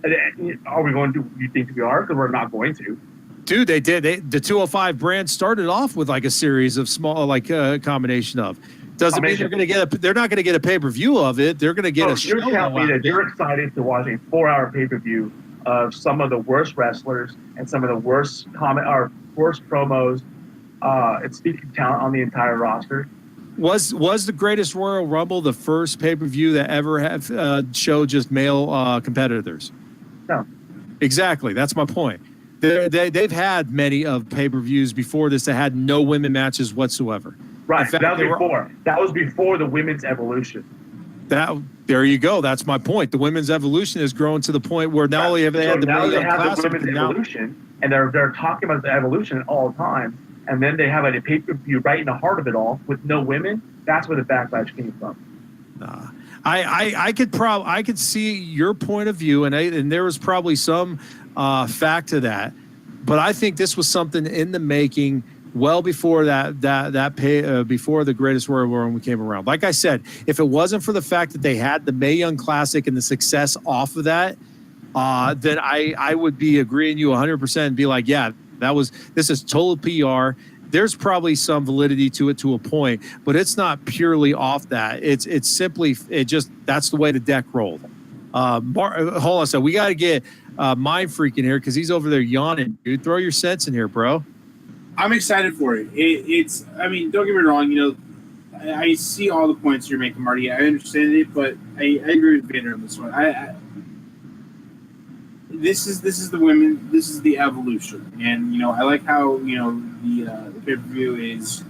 Are we going to? You think we are? Because we're not going to. Dude, they did. The 205 brand started off with like a series of small, like combination of. Doesn't mean they're going to get they're not going to get a pay-per-view of it. They're going to get a show. You're telling me that you're excited to watch a 4-hour pay-per-view of some of the worst wrestlers and some of the worst worst promos and speaking talent on the entire roster. Was the Greatest Royal Rumble the first pay-per-view that ever have showed just male competitors? No. Exactly. That's my point. They've had many of pay-per-views before this that had no women matches whatsoever. Right. That was before the women's evolution. There you go. That's my point. The women's evolution has grown to the point where not only have they had the women's evolution, and they're talking about the evolution all the time, and then they have a pay-per-view right in the heart of it all with no women. That's where the backlash came from. I could see your point of view, and there was probably some fact to that, but I think this was something in the making well before before the Greatest Royal Rumble came around. Like I said, if it wasn't for the fact that they had the Mae Young Classic and the success off of that, then I would be agreeing you 100% and be like, yeah, this is total PR. There's probably some validity to it to a point, but it's not purely off that. It's simply that's the way the deck rolled. Hold on a second. We got to get Mind Freak in here because he's over there yawning, dude. Throw your sense in here, bro. I'm excited for it. I mean, don't get me wrong. I see all the points you're making, Marty. I understand it, but I agree with Vader on this one. This is the women. This is the evolution, and I like how the pay-per-view is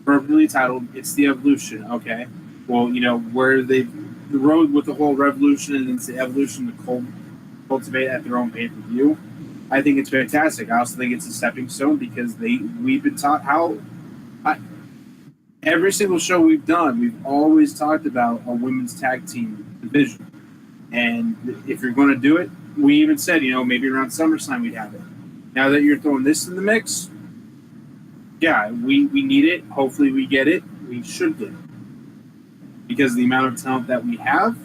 appropriately titled. It's the evolution. Okay, well, where the road with the whole revolution and it's the evolution to cultivate at their own pay-per-view. I think it's fantastic. I also think it's a stepping stone because we've been taught every single show we've done, we've always talked about a women's tag team division. And if you're going to do it, we even said, maybe around SummerSlam we'd have it. Now that you're throwing this in the mix, yeah, we need it. Hopefully we get it. We should get it. Because the amount of talent that we have,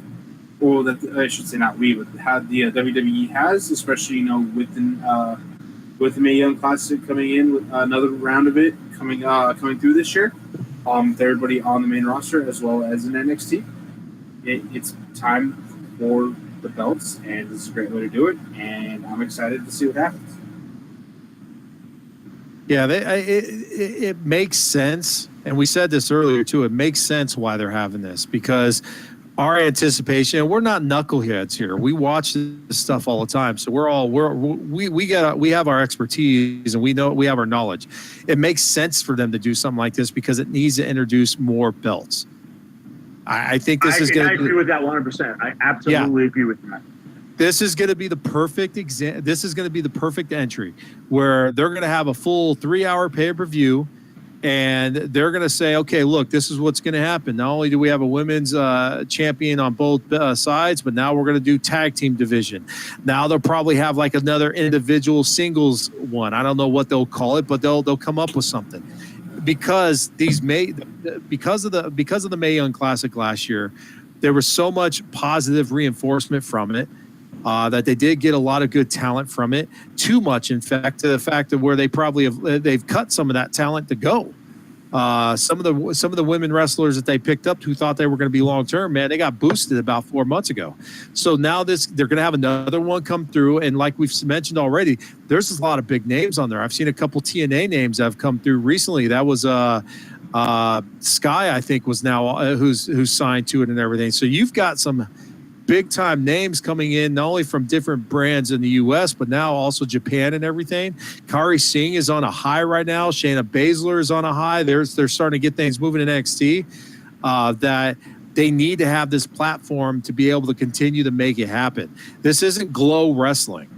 or that I should say not we, but how the WWE has, especially with the Mae Young Classic coming in with another round of it coming through this year, with everybody on the main roster as well as in NXT. It's time for the belts, and this is a great way to do it. And I'm excited to see what happens. Yeah, it makes sense, and we said this earlier too. It makes sense why they're having this because. Our anticipation, we're not knuckleheads here. We watch this stuff all the time. So we have our expertise and we have our knowledge. It makes sense for them to do something like this because it needs to introduce more belts. I think this is going to. I agree with that 100%. I absolutely agree with that. This is going to be the perfect This is going to be the perfect entry where they're going to have a full 3-hour pay-per-view. And they're going to say, okay, look, this is what's going to happen. Not only do we have a women's champion on both sides, but now we're going to do tag team division. Now they'll probably have like another individual singles one. I don't know what they'll call it, but they'll come up with something. Because because of the Mae Young Classic last year, there was so much positive reinforcement from it. That they did get a lot of good talent from it. Too much, in fact, to the fact of where they've cut some of that talent to go. Some of the women wrestlers that they picked up who thought they were going to be long term, man, they got boosted about 4 months ago. So now they're going to have another one come through, and like we've mentioned already, there's a lot of big names on there. I've seen a couple TNA names that have come through recently. That was Sky, I think, was now who's signed to it and everything. So you've got some big time names coming in, not only from different brands in the U.S., but now also Japan and everything. Kari Singh is on a high right now. Shayna Baszler is on a high. They're starting to get things moving in NXT. That they need to have this platform to be able to continue to make it happen. This isn't Glow Wrestling.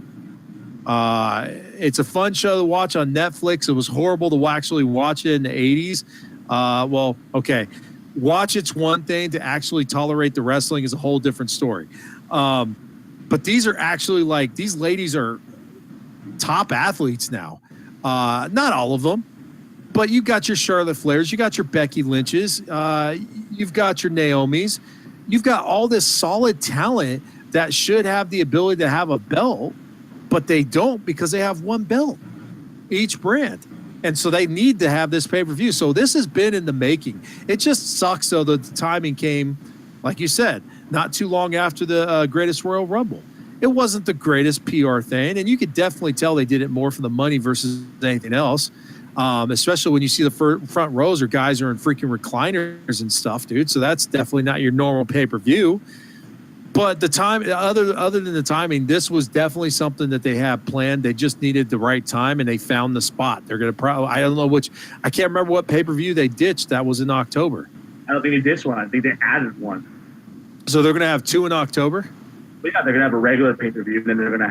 It's a fun show to watch on Netflix. It was horrible to actually watch it in the 80s. Well, okay. Watch it's one thing, to actually tolerate the wrestling is a whole different story. But these are actually these ladies are top athletes now. Not all of them, but you got your Charlotte Flairs, you got your Becky Lynches, you've got your Naomis, you've got all this solid talent that should have the ability to have a belt, but they don't because they have one belt, each brand. And so they need to have this pay-per-view. So this has been in the making. It just sucks, though, that the timing came, like you said, not too long after the Greatest Royal Rumble. It wasn't the greatest PR thing, and you could definitely tell they did it more for the money versus anything else, especially when you see the front rows or guys are in freaking recliners and stuff, dude. So that's definitely not your normal pay-per-view. But the time, other than the timing, this was definitely something that they had planned. They just needed the right time, and they found the spot. They're going to probably, I don't know which, I can't remember what pay-per-view they ditched. That was in October. I don't think they ditched one. I think they added one. So they're going to have two in October? But yeah, they're going to have a regular pay-per-view, and then they're going to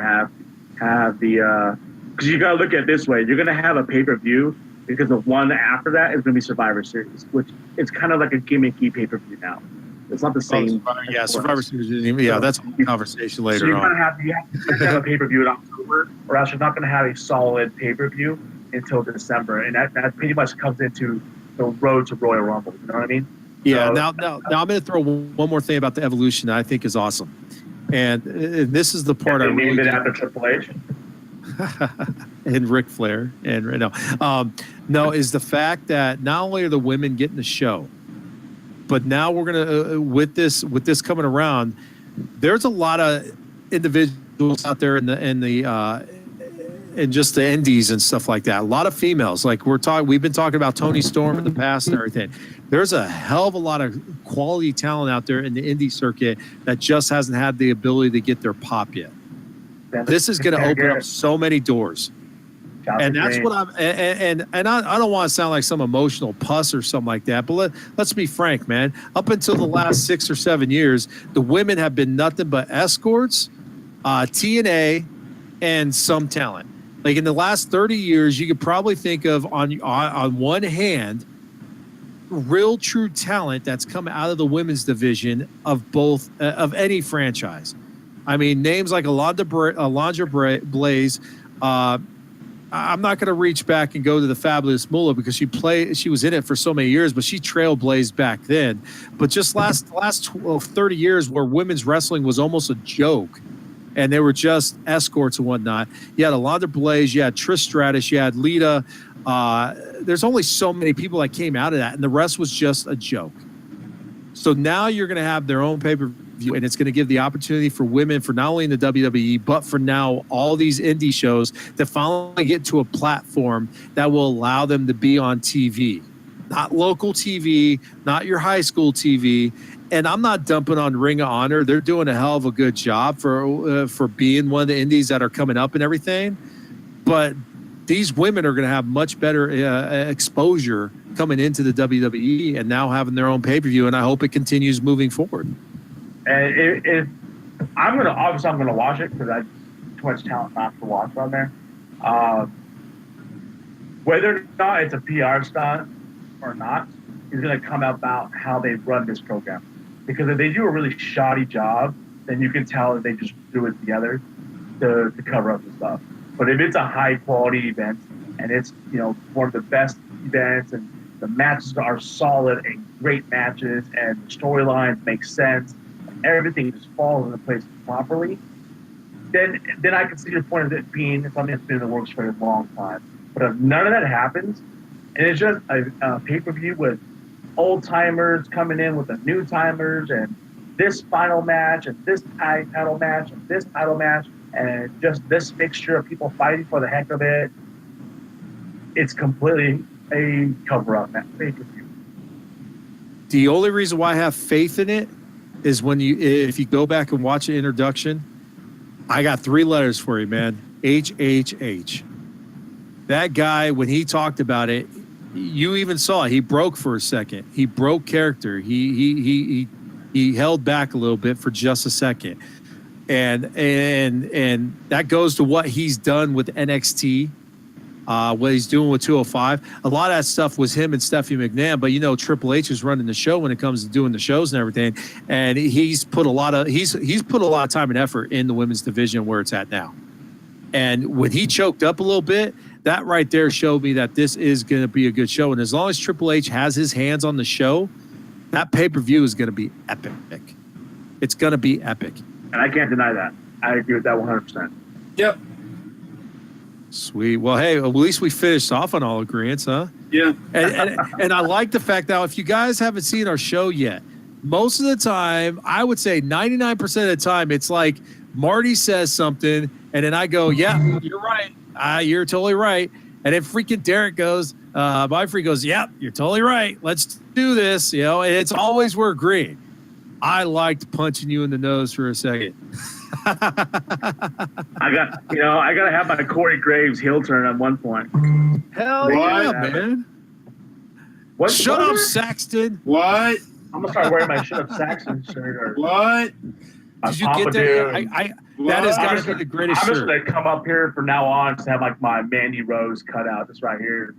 have the, because you got to look at it this way. You're going to have a pay-per-view because the one after that is going to be Survivor Series, which is kind of like a gimmicky pay-per-view now. It's not the same. Survivor Series. Yeah, that's a conversation later so you're on. You have to have a pay-per-view in October, or else you're not going to have a solid pay-per-view until December. And that pretty much comes into the road to Royal Rumble. You know what I mean? Yeah, so, now I'm going to throw one more thing about the Evolution that I think is awesome. And this is the part I really named it after Triple H. and Ric Flair. And no, is the fact that not only are the women getting the show, but now we're gonna with this coming around, there's a lot of individuals out there in just the indies and stuff like that. A lot of females, like we've been talking about Toni Storm in the past and everything. There's a hell of a lot of quality talent out there in the indie circuit that just hasn't had the ability to get their pop yet. This is going to open up so many doors. And that's what I'm, and I don't want to sound like some emotional puss or something like that, but let's be frank, man. Up until the last 6 or 7 years, the women have been nothing but escorts, TNA, and some talent. Like in the last 30 years, you could probably think of on one hand, real true talent that's come out of the women's division of both of any franchise. I mean, names like Alundra Blaze. I'm not going to reach back and go to the Fabulous Moolah because she was in it for so many years, but she trailblazed back then. But just last 30 years where women's wrestling was almost a joke and they were just escorts and whatnot. You had Alundra Blaze, you had Trish Stratus, you had Lita. There's only so many people that came out of that, and the rest was just a joke. So now you're going to have their own pay-per-view, and it's going to give the opportunity for women, for not only in the WWE, but for now all these indie shows to finally get to a platform that will allow them to be on TV. Not local TV, not your high school TV. And I'm not dumping on Ring of Honor. They're doing a hell of a good job for being one of the indies that are coming up and everything. But these women are going to have much better exposure coming into the WWE and now having their own pay-per-view, and I hope it continues moving forward. And I'm gonna watch it because I have too much talent not to watch on there. Whether or not it's a PR stunt or not is going to come about how they run this program. Because if they do a really shoddy job, then you can tell that they just do it together to cover up the stuff. But if it's a high quality event and it's one of the best events and the matches are solid and great matches and the storylines make sense, everything just falls into place properly, then I can see your point of it being something that's been in the works for a long time. But if none of that happens, and it's just a pay-per-view with old-timers coming in with the new-timers and this final match and this title match and this title match and just this mixture of people fighting for the heck of it, it's completely a cover-up pay-per-view. The only reason why I have faith in it is if you go back and watch the introduction, I got 3 letters for you, man. HHH. That guy, when he talked about it, you even saw it. He broke for a second. He broke character. He held back a little bit for just a second. And that goes to what he's done with NXT, what he's doing with 205. A lot of that stuff was him and Stephanie McMahon, but Triple H is running the show when it comes to doing the shows and everything. And he's put a lot of time and effort in the women's division where it's at now. And when he choked up a little bit, that right there showed me that this is going to be a good show. And as long as Triple H has his hands on the show, that pay-per-view is going to be epic. It's going to be epic. And I can't deny that. I agree with that 100%. Yep. Sweet. Well, hey, at least we finished off on all agreements, huh? Yeah. And I like the fact that if you guys haven't seen our show yet, most of the time, I would say 99% of the time, it's like Marty says something, and then I go, yeah, you're right. You're totally right. And then freaking Derek goes, my freak goes, yeah, you're totally right. Let's do this. You know, and it's always we're agreeing. I liked punching you in the nose for a second. I got to have my Corey Graves heel turn at one point. Hell yeah, man. Shut up, Saxton. What? I'm going to start wearing my Shut Up Saxton shirt. Or What? Did you get that? That has got to be the greatest I'm just shirt. going to come up here from now on to have like my Mandy Rose cut out just right here.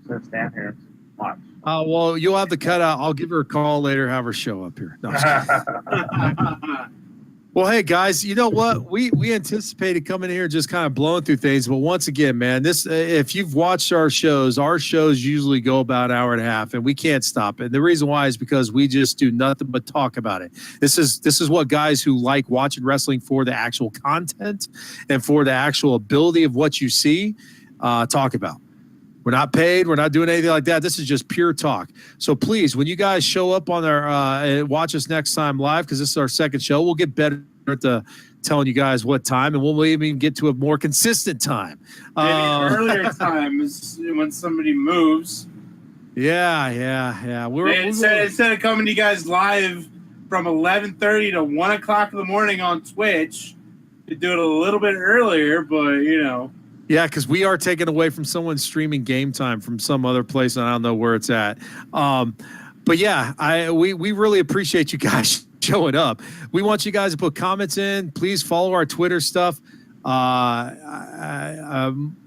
Just stand here. Watch. Well, you'll have the cutout. I'll give her a call later, have her show up here. No, well, hey, guys, you know what? We anticipated coming here just kind of blowing through things. But once again, man, this if you've watched our shows usually go about an hour and a half, and we can't stop it. The reason why is because we just do nothing but talk about it. This is what guys who like watching wrestling for the actual content and for the actual ability of what you see talk about. We're not paid. We're not doing anything like that. This is just pure talk. So please, when you guys show up on our and watch us next time live, because this is our second show, we'll get better at telling you guys what time, and we'll even get to a more consistent time. Maybe earlier time is when somebody moves. Yeah. Instead of coming to you guys live from 11:30 to 1 o'clock in the morning on Twitch, to do it a little bit earlier, but you know. Yeah, because we are taking away from someone streaming game time from some other place, and I don't know where it's at. But yeah, we really appreciate you guys showing up. We want you guys to put comments in. Please follow our Twitter stuff.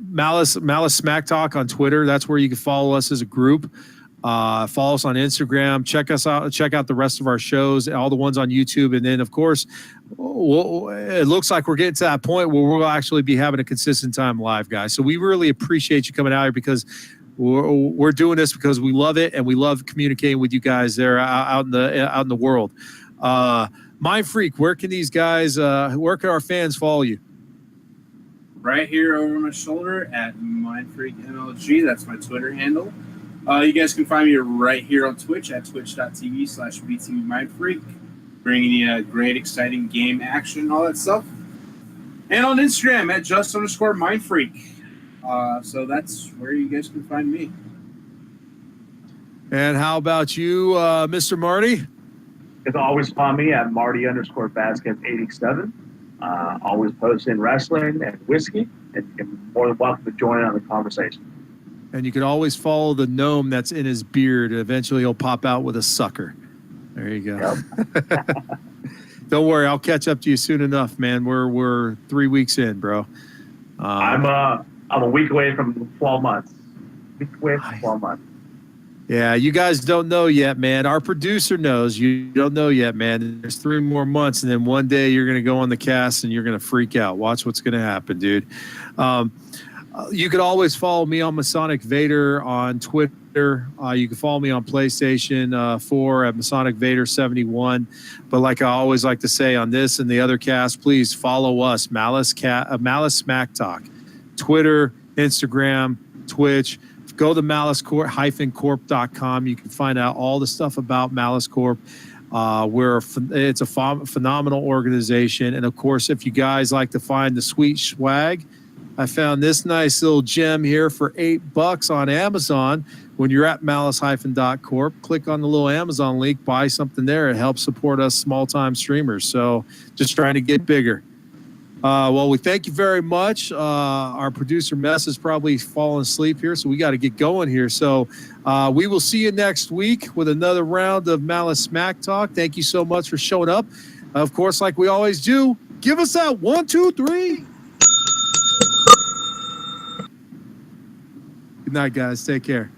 Malice Smack Talk on Twitter. That's where you can follow us as a group. Follow us on Instagram. Check us out. Check out the rest of our shows, all the ones on YouTube, and then of course, it looks like we're getting to that point where we'll actually be having a consistent time live, guys. So we really appreciate you coming out here because we're doing this because we love it and we love communicating with you guys there out in the world. Mind Freak, where can these guys? Where can our fans follow you? Right here over my shoulder at MindFreakMLG. That's my Twitter handle. You guys can find me right here on Twitch at twitch.tv/BTVMindFreak, bringing you great, exciting game action and all that stuff. And on Instagram at just_MindFreak. So that's where you guys can find me. And how about you, Mr. Marty? You can always find me at Marty_Vasquez87. Always posting wrestling and whiskey, and you're more than welcome to join in on the conversation. And you can always follow the gnome that's in his beard. Eventually, he'll pop out with a sucker. There you go. Yep. Don't worry, I'll catch up to you soon enough, man. We're 3 weeks in, bro. I'm a week away from 12 months. Yeah, you guys don't know yet, man. Our producer knows. You don't know yet, man. There's 3 more months, and then one day you're going to go on the cast and you're going to freak out. Watch what's going to happen, dude. You could always follow me on Masonic Vader on Twitter. You can follow me on PlayStation 4 at Masonic Vader 71. But like I always like to say on this and the other cast, please follow us, Malice Smack Talk, Twitter, Instagram, Twitch. Go to malicecorp-corp.com. You can find out all the stuff about Malice Corp. It's a phenomenal organization. And, of course, if you guys like to find the sweet swag, I found this nice little gem here for $8 on Amazon. When you're at malice-corp, click on the little Amazon link, buy something there. It helps support us small-time streamers. So just trying to get bigger. Well, we thank you very much. Our producer, Mess, is probably falling asleep here, so we got to get going here. So we will see you next week with another round of Malice Smack Talk. Thank you so much for showing up. Of course, like we always do, give us that 1, 2, 3. Good night, guys. Take care.